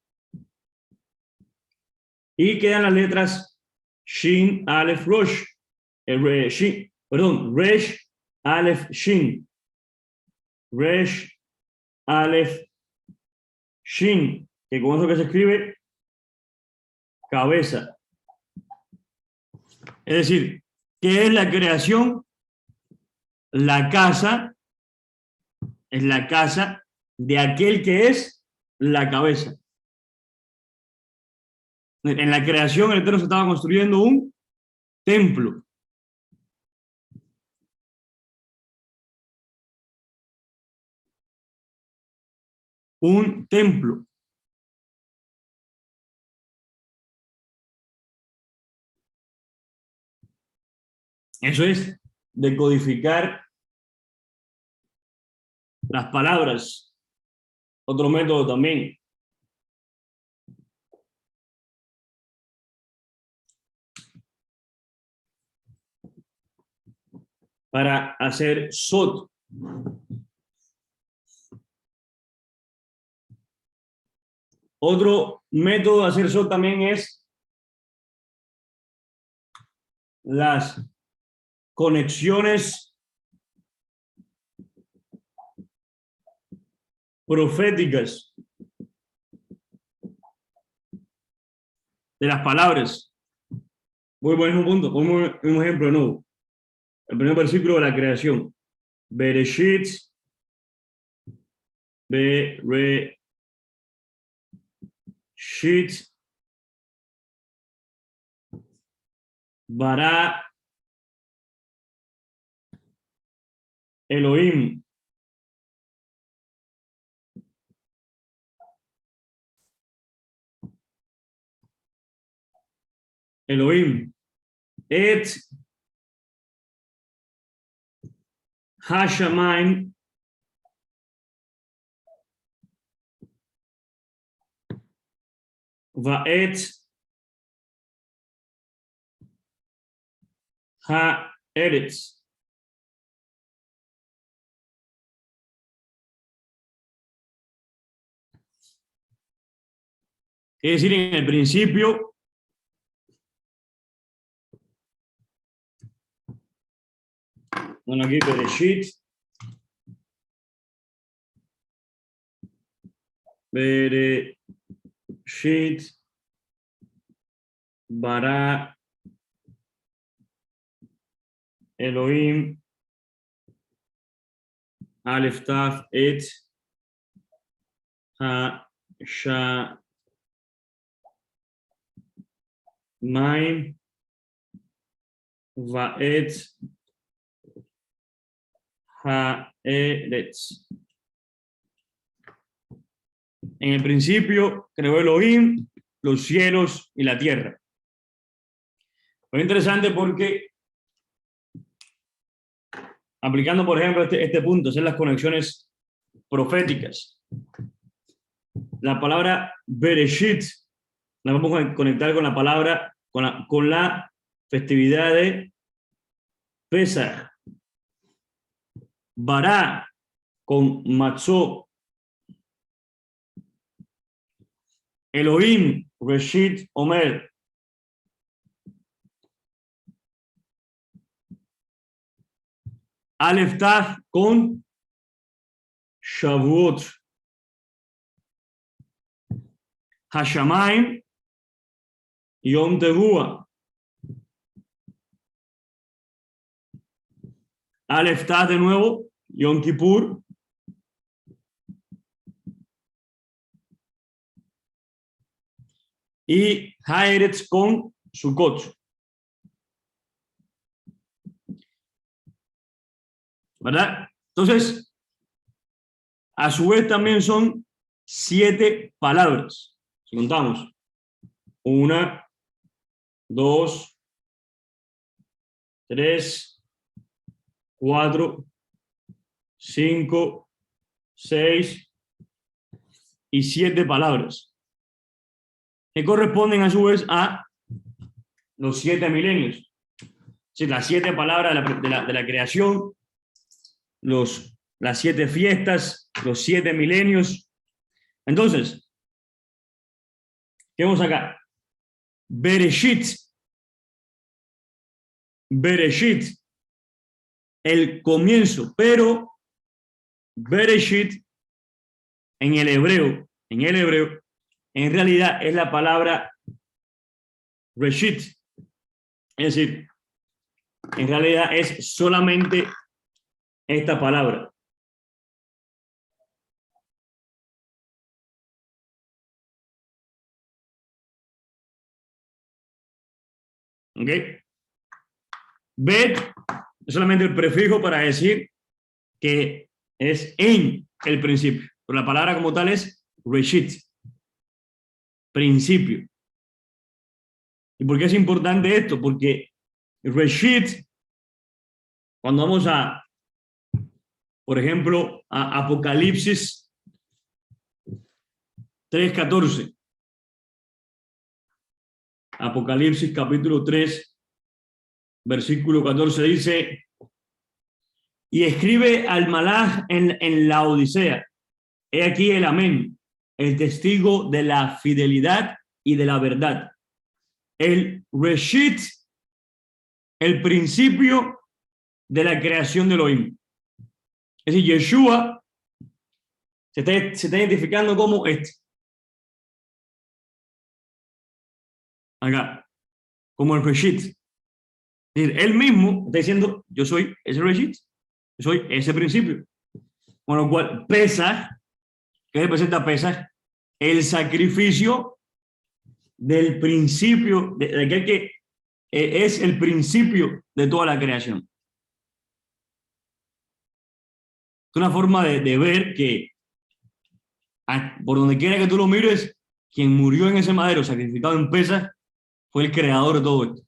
Y quedan las letras Shin, Aleph, Rosh. Shin, perdón, Resh, Aleph, Shin. Resh, Aleph, Shin. Que con eso que se escribe cabeza. Es decir, ¿qué es la creación? La casa es la casa de aquel que es la cabeza. En la creación, el Eterno se estaba construyendo un templo. Un templo. Eso es decodificar las palabras. Otro método también. Para hacer sot. Otro método de hacer sot también es las conexiones proféticas de las palabras. Voy por el mismo punto, pongo un ejemplo de nuevo. El primer versículo de la creación. Bereshit, Bereshit, Bara, Elohim. Elohim. Et Hashamayim Vaet Haaretz. Es decir, en el principio, bueno, aquí Bereshit, Bereshit, Bara, Elohim, Aleph Taf, Et, Hashamayim, Vaet, Haaretz. En el principio creó Elohim los cielos y la tierra. Fue interesante porque, aplicando por ejemplo este punto, hacer las conexiones proféticas. La palabra Bereshit la vamos a conectar con la palabra, con la festividad de Pesach. Bará con Matzot. Elohim, Reshit, Omer. Aleph Taf con Shavuot. Hashamayim, Yom Teruah. Aleph Taf de nuevo, Yom Kippur. Y Haaretz con Sukkot. ¿verdad? Entonces, a su vez también son 7 palabras. Si contamos, 1, 2, 3, 4, 5, 6 y 7 palabras, que corresponden a su vez a los 7 milenios. Sí, las 7 palabras de la creación, las 7 fiestas, los 7 milenios. Entonces, ¿qué vemos acá? Bereshit, Bereshit, el comienzo, pero Bereshit en el hebreo, en realidad es la palabra Reshit. Es decir, en realidad es solamente esta palabra. ¿Ok? Bet es solamente el prefijo para decir que es en el principio. Pero la palabra como tal es Reshit, principio. ¿Y por qué es importante esto? Porque Reshit, cuando vamos a, por ejemplo, a Apocalipsis 3:14. Apocalipsis capítulo 3, versículo 14 dice: y escribe al malaj en la Odisea, he aquí el amén, el testigo de la fidelidad y de la verdad. El Reshit, el principio de la creación de Elohim. Es decir, Yeshua se está identificando como este. Acá, como el Reshit. Es decir, él mismo está diciendo, yo soy ese Reshit, yo soy ese principio. Con lo cual, Pesaj, ¿qué representa Pesaj? El sacrificio del principio, de aquel que es el principio de toda la creación. Es una forma de ver que por donde quiera que tú lo mires, quien murió en ese madero sacrificado en Pesaj fue el creador de todo esto.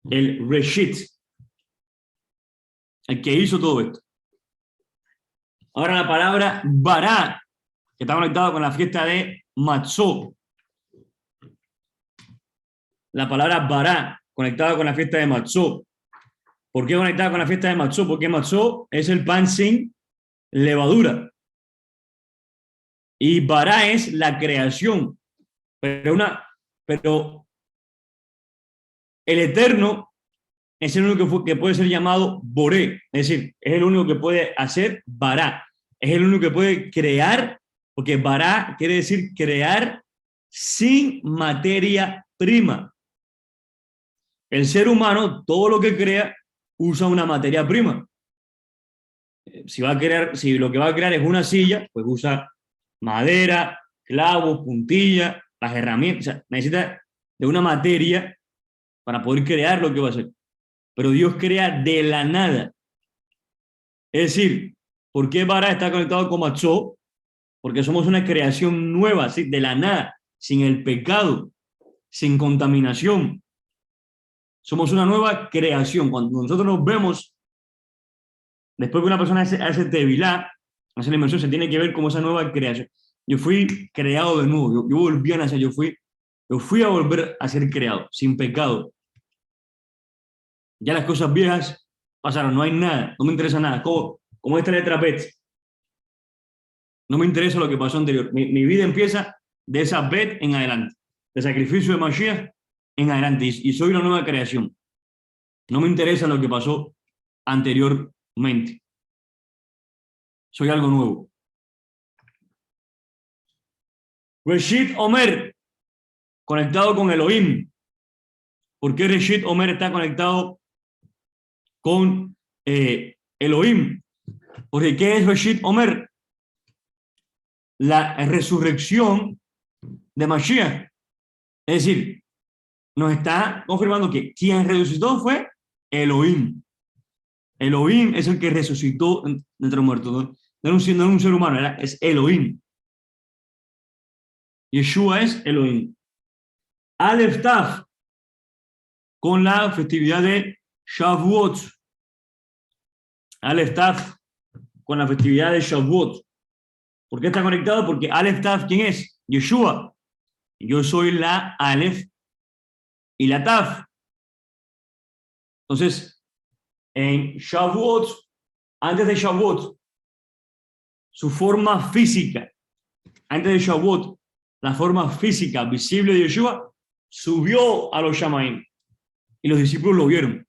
El Reshit, el que hizo todo esto. Ahora la palabra Bará, que está conectado con la fiesta de Matzot. La palabra Bará, conectada con la fiesta de Matzot. ¿Por qué conectada con la fiesta de Matzot? Porque Matzot es el pan sin levadura. Y Bará es la creación. Pero el Eterno es el único que puede ser llamado Boré. Es decir, es el único que puede hacer Bará. Es el único que puede crear, porque Bará quiere decir crear sin materia prima. El ser humano, todo lo que crea, usa una materia prima. Si lo que va a crear es una silla, pues usa madera, clavos, puntillas, las herramientas. O sea, necesita de una materia para poder crear lo que va a hacer. Pero Dios crea de la nada. Es decir, ¿por qué Bara está conectado con Matzot? Porque somos una creación nueva, ¿sí? De la nada, sin el pecado, sin contaminación. Somos una nueva creación. Cuando nosotros nos vemos, después que una persona hace tevilá, hace la inmersión, se tiene que ver como esa nueva creación. Yo fui creado de nuevo, yo volví a nacer, yo fui a volver a ser creado, sin pecado. Ya las cosas viejas pasaron, no hay nada, no me interesa nada. Como esta letra Bet. No me interesa lo que pasó anterior. Mi vida empieza de esa Bet en adelante, de sacrificio de Mashiach en adelante, y soy una nueva creación. No me interesa lo que pasó anteriormente. Soy algo nuevo. Reshit Omer, conectado con Elohim. ¿Por qué Reshit Omer está conectado con Elohim? Porque ¿qué es Reshit Omer? La resurrección de Mashiach. Es decir, nos está confirmando que quien resucitó fue Elohim. Elohim es el que resucitó entre los muertos. No, no era un ser humano, es Elohim. Yeshua es Elohim. Aleph Tav, con la festividad de Shavuot. Aleph Tav, con la festividad de Shavuot. ¿Por qué está conectado? Porque Aleph Tav, ¿quién es? Yeshua. Yo soy la Aleph y la Tav. Entonces, en Shavuot, antes de Shavuot, su forma física, antes de Shavuot, la forma física visible de Yeshua subió a los Shamaim y los discípulos lo vieron.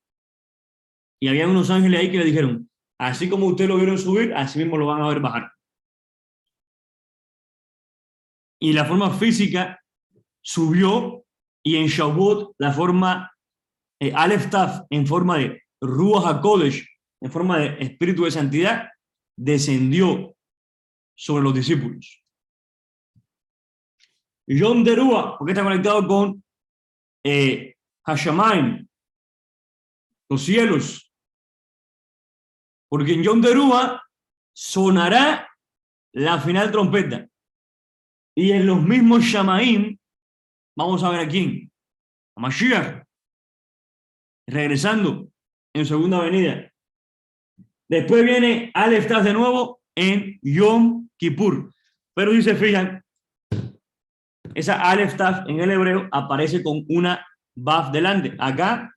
Y había unos ángeles ahí que le dijeron, así como ustedes lo vieron subir, así mismo lo van a ver bajar. Y la forma física subió, y en Shavuot la forma Aleph Tav, en forma de Ruach HaKodesh, en forma de espíritu de santidad, descendió sobre los discípulos. Yom Teruah, porque está conectado con Hashamayim, los cielos. Porque en Yom Teruah sonará la final trompeta. Y en los mismos Shamaim, vamos a ver a quién. A Mashiach, regresando en segunda venida. Después viene Aleph Tav de nuevo en Yom Kippur. Pero si se fijan, esa Aleph Tav en el hebreo aparece con una Baf delante. Acá,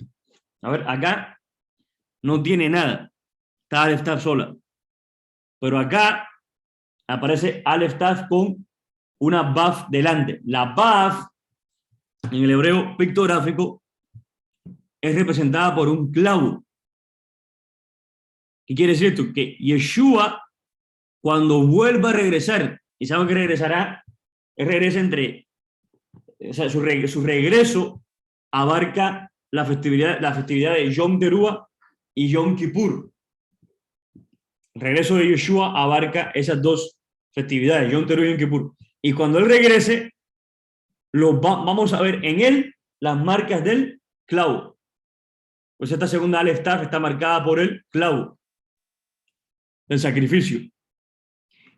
a ver, acá no tiene nada. Está Aleph Tav sola. Pero acá aparece Aleph Tav con una Baf delante. La Baf en el hebreo pictográfico es representada por un clavo. ¿Qué quiere decir esto? Que Yeshua, cuando vuelva a regresar, y sabe que regresará, él regresa entre, o sea, su regreso abarca la festividad de Yom Teruah y Yom Kippur. El regreso de Yeshua abarca esas dos festividades, Yom Teruah y Yom Kippur. Y cuando él regrese, vamos a ver en él las marcas del clavo. Pues esta segunda Aleph Tav está marcada por el clavo del sacrificio.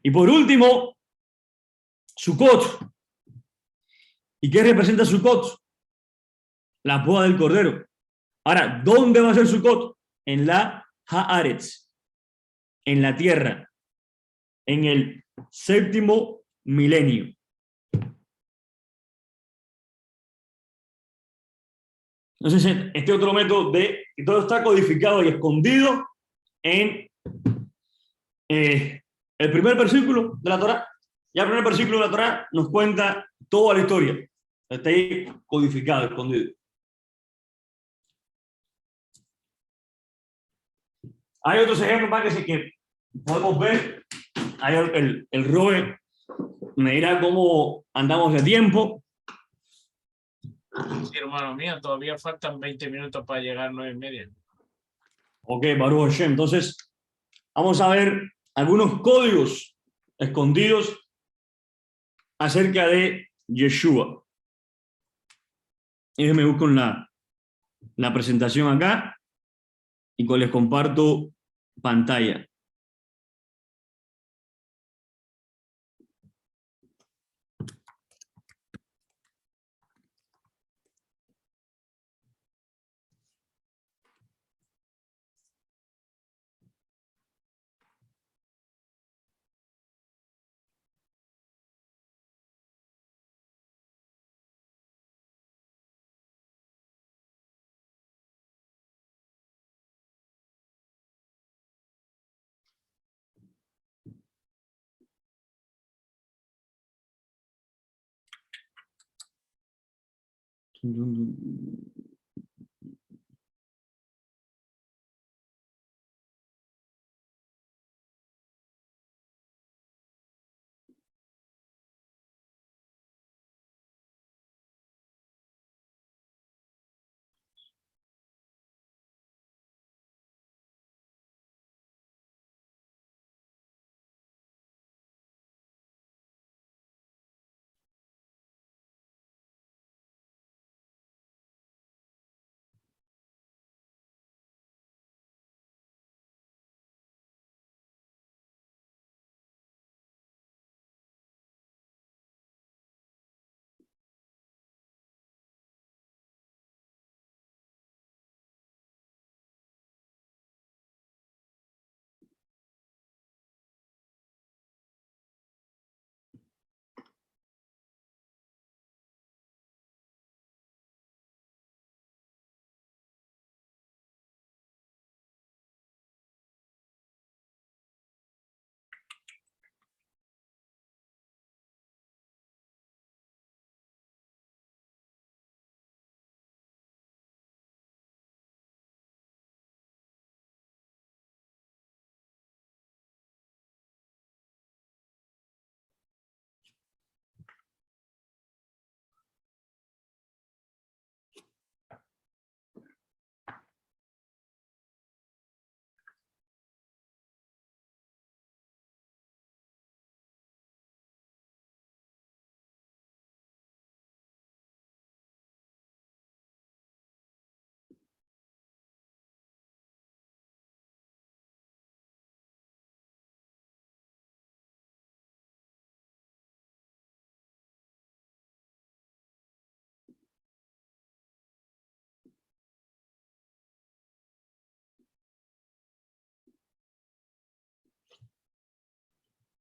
Y por último, Sukkot. ¿Y qué representa Sukkot? La boda del Cordero. Ahora, ¿dónde va a ser Sukkot? En la Haaretz, en la tierra, en el séptimo milenio. Entonces, este otro método de que todo está codificado y escondido en el primer versículo de la Torá. Ya el primer versículo de la Torá nos cuenta toda la historia. Está ahí codificado, escondido. Hay otros ejemplos más que podemos ver. Hay el Roe me dirá cómo andamos de tiempo. Sí, hermano mío, todavía faltan 20 minutos para llegar a 9:30. Ok, Baruch Hashem. Entonces, vamos a ver algunos códigos escondidos acerca de Yeshua. Y me busco en la presentación acá y les comparto pantalla.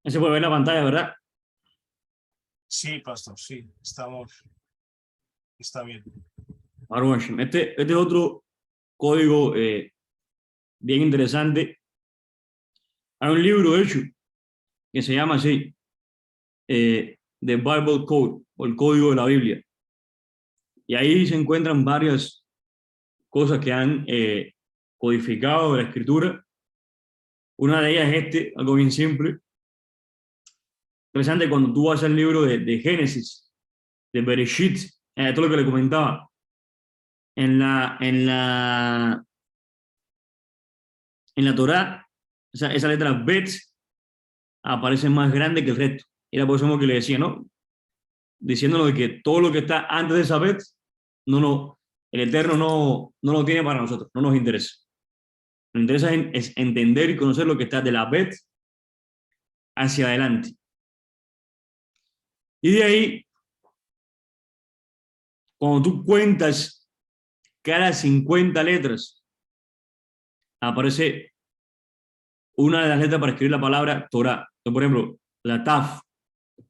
Se puede ver la pantalla, ¿verdad? Sí, pastor, sí, está bien. Baruch Hashem. Este es otro código bien interesante. Hay un libro hecho que se llama así, The Bible Code, o el código de la Biblia. Y ahí se encuentran varias cosas que han codificado de la escritura. Una de ellas es algo bien simple. Interesante cuando tú vas al libro de Génesis, de Bereshit, esto es lo que le comentaba. En la Torá, esa letra Bet aparece más grande que el resto. Era por eso que le decía, ¿no? Diciéndonos de que todo lo que está antes de esa Bet, el Eterno no lo tiene para nosotros, no nos interesa. Nos interesa es entender y conocer lo que está de la Bet hacia adelante. Y de ahí, cuando tú cuentas cada 50 letras, aparece una de las letras para escribir la palabra Torah. Entonces, por ejemplo, la Taf,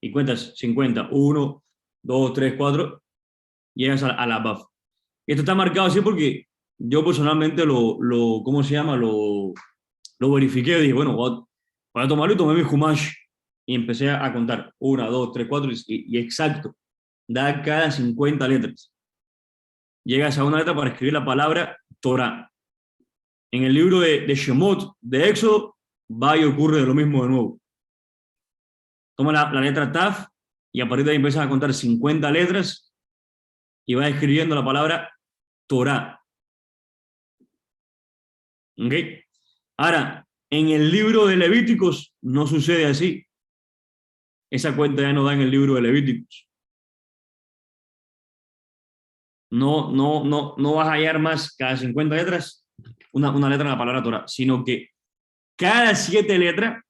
y cuentas 50, 1, 2, 3, 4, llegas a la Baf. Esto está marcado así porque yo personalmente ¿cómo se llama? Lo verifiqué y dije, bueno, voy a tomarlo y tomé mi Humash y empecé a contar 1, 2, 3, 4 y exacto, da cada 50 letras. Llegas a una letra para escribir la palabra Torah. En el libro de Shemot, de Éxodo, va y ocurre lo mismo de nuevo. Toma la letra Taf y a partir de ahí empiezas a contar 50 letras y vas escribiendo la palabra Torah. ¿Ok? Ahora, en el libro de Levíticos no sucede así. Esa cuenta ya no da en el libro de Levíticos. No vas a hallar más cada 50 letras una letra en la palabra Torah, sino que cada 7 letras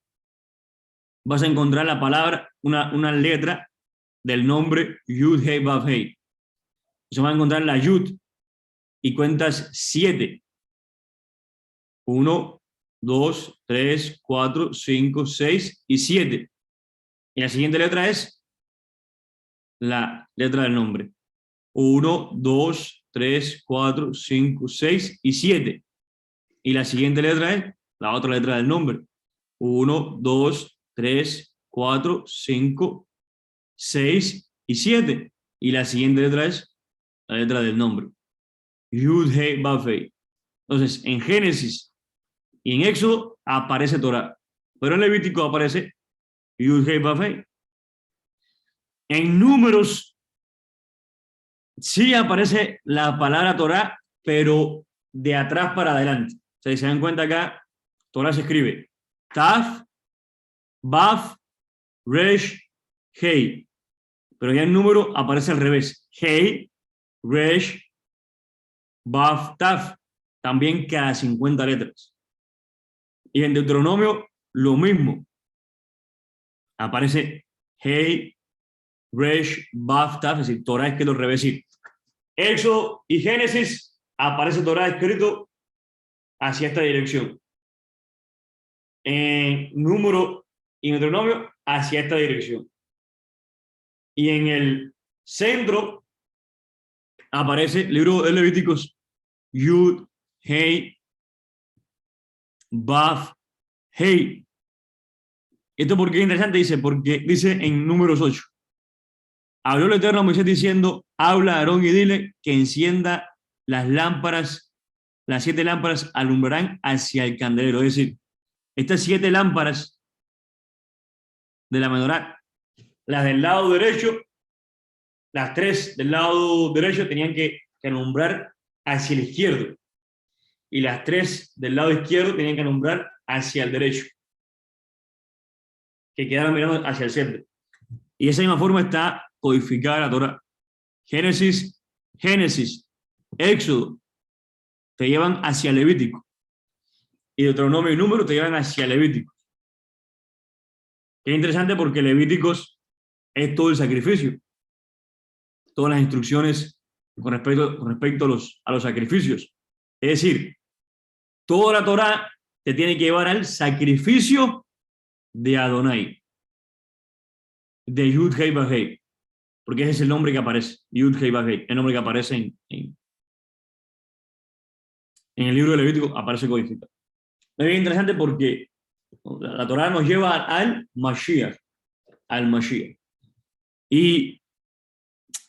vas a encontrar la palabra, una letra del nombre Yud Hei Vav Hei. Se va a encontrar la Yud y cuentas 7. 1, 2, 3, 4, 5, 6 y 7. Y la siguiente letra es la letra del nombre. 1, 2, 3, 4, 5, 6 y 7. Y la siguiente letra es la otra letra del nombre. 1, 2, 3, 4, 5, 6 y 7. Y la siguiente letra es la letra del nombre. Yud Hei Vav Hei. Entonces, en Génesis y en Éxodo aparece Torah, pero en Levítico aparece Yud Hei Vav Hei. En Números sí aparece la palabra Torah, pero de atrás para adelante. O sea, si se dan cuenta acá, Torah se escribe Taf, Vav, Resh, Hei. Pero ya el número aparece al revés. Hei, Resh, Vav, Taf. También cada 50 letras. Y en Deuteronomio, lo mismo. Aparece Hei, Resh, Vav, Taf. Es decir, Torah escrito al revés. Éxodo y Génesis aparece Torah escrito hacia esta dirección. En Número y Deuteronomio hacia esta dirección. Y en el centro aparece el libro de Levíticos Yud, Hei, Vav, Hei. Esto porque es interesante, porque dice en Números 8. Habló el Eterno a Moisés diciendo, habla a Aarón y dile que encienda las lámparas, las 7 lámparas alumbrarán hacia el candelero. Es decir, estas 7 lámparas de la menorá, las del lado derecho, las 3 del lado derecho tenían que alumbrar hacia el izquierdo. Y las 3 del lado izquierdo tenían que alumbrar hacia el derecho. Que quedaran mirando hacia el centro. Y de esa misma forma está codificada la Torah. Génesis, Éxodo, te llevan hacia Levítico. Y Deuteronomio y Número te llevan hacia Levítico. Es interesante porque Levíticos es todo el sacrificio. Todas las instrucciones con respecto a los sacrificios. Es decir, toda la Torah te tiene que llevar al sacrificio de Adonai. de Yud Hei Vav Hei, porque ese es el nombre que aparece, Yud Hei Vav Hei, el nombre que aparece en el libro de Levítico, aparece codificado. Es bien interesante porque la Torá nos lleva al Mashiach, Y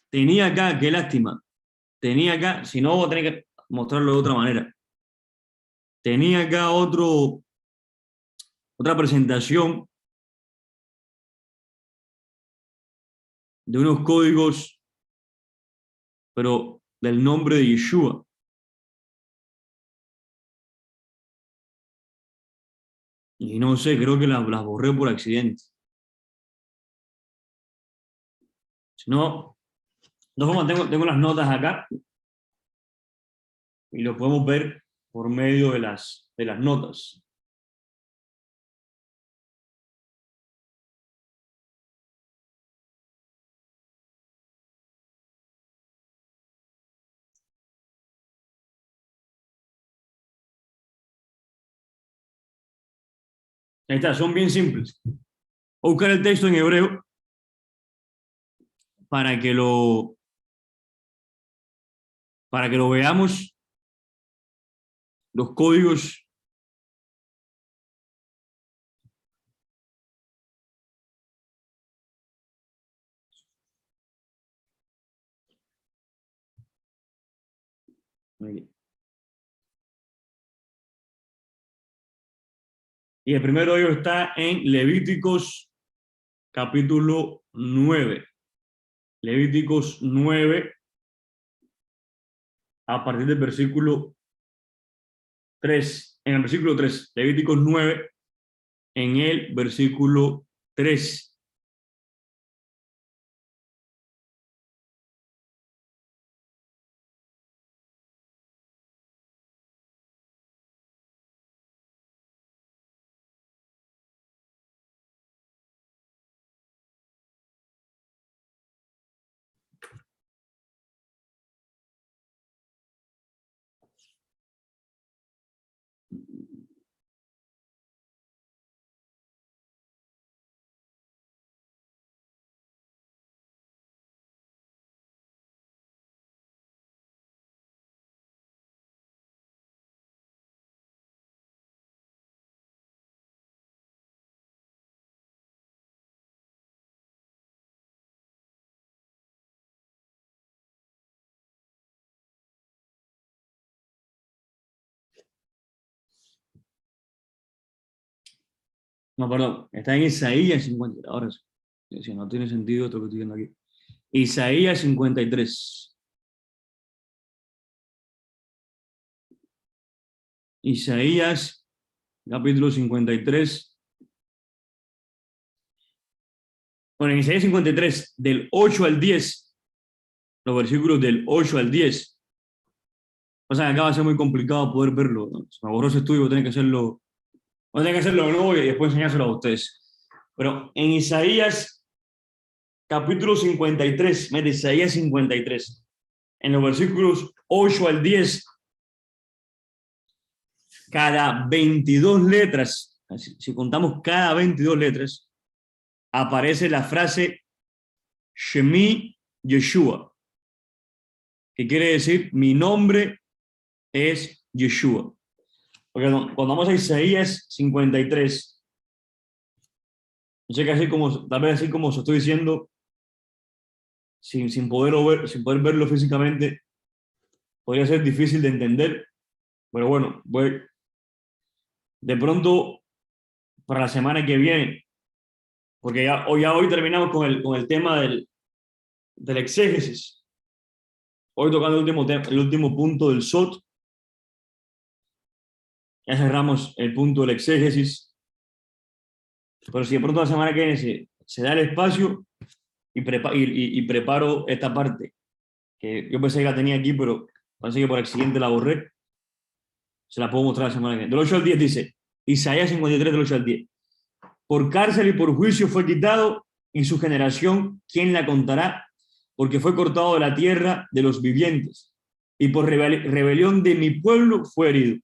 tenía acá, qué lástima, tenía acá, si no voy a tener que mostrarlo de otra manera, tenía acá otra presentación de unos códigos, pero del nombre de Yeshua. Y no sé, creo que las borré por accidente. Si no, de todas formas, tengo las notas acá y lo podemos ver por medio de las notas. Ahí está, son bien simples. Voy a buscar el texto en hebreo para que lo veamos, los códigos. Y el primero de ellos está en Levíticos capítulo 9. Levíticos 9, a partir del versículo 3. En el versículo 3, Levíticos 9, en el versículo 3. No, perdón, está en Isaías 53. Ahora sí, si no tiene sentido esto que estoy viendo aquí. Isaías 53. Isaías, capítulo 53. Bueno, en Isaías 53, del 8 al 10, los versículos del 8 al 10. O sea, acá va a ser muy complicado poder verlo, ¿no? Se me borró ese estudio, voy a tener que hacerlo de nuevo y después enseñárselo a ustedes. Pero en Isaías, capítulo 53, mete Isaías 53, en los versículos 8 al 10, cada 22 letras, si contamos cada 22 letras, aparece la frase Shemi Yeshua, que quiere decir mi nombre es Yeshua. Porque cuando vamos a Isaías 53, yo sé que así como, tal vez así como os estoy diciendo, sin poder verlo físicamente, podría ser difícil de entender, pero bueno, de pronto para la semana que viene, porque ya hoy terminamos con el tema del exégesis. Hoy tocando el último punto del SOT, ya cerramos el punto del exégesis, pero si de pronto la semana que viene se da el espacio y preparo esta parte, que yo pensé que la tenía aquí, pero parece que por accidente la borré, se la puedo mostrar la semana que viene. Del 8 al 10 dice, Isaías 53, del 8 al 10. Por cárcel y por juicio fue quitado, y su generación, ¿quién la contará? Porque fue cortado de la tierra de los vivientes, y por rebelión de mi pueblo fue herido,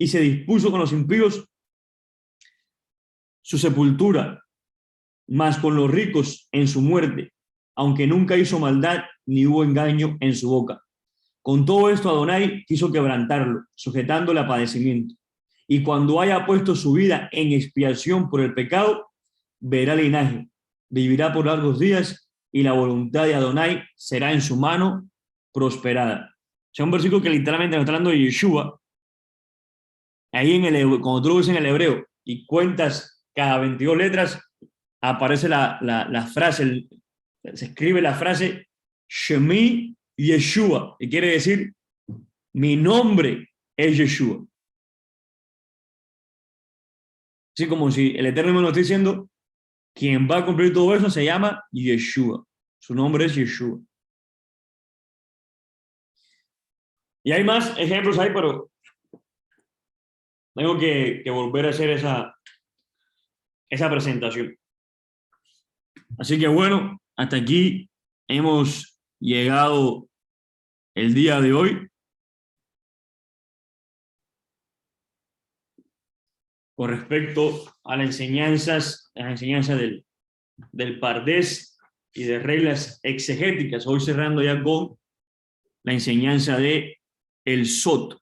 y se dispuso con los impíos su sepultura, mas con los ricos en su muerte, aunque nunca hizo maldad ni hubo engaño en su boca. Con todo esto Adonai quiso quebrantarlo, sujetándole a padecimiento. Y cuando haya puesto su vida en expiación por el pecado, verá linaje, vivirá por largos días y la voluntad de Adonai será en su mano prosperada. O sea, un versículo que literalmente nos está hablando de Yeshua. Ahí en cuando tú lo ves en el hebreo y cuentas cada 22 letras, aparece la frase, se escribe la frase Shemi Yeshua, que quiere decir mi nombre es Yeshua. Así como si el Eterno nos está diciendo, quien va a cumplir todo eso se llama Yeshua. Su nombre es Yeshua. Y hay más ejemplos ahí, pero tengo que volver a hacer esa presentación. Así que bueno, hasta aquí hemos llegado el día de hoy. Con respecto a las enseñanzas del Pardés y de reglas exegéticas. Hoy cerrando ya con la enseñanza de el Sot.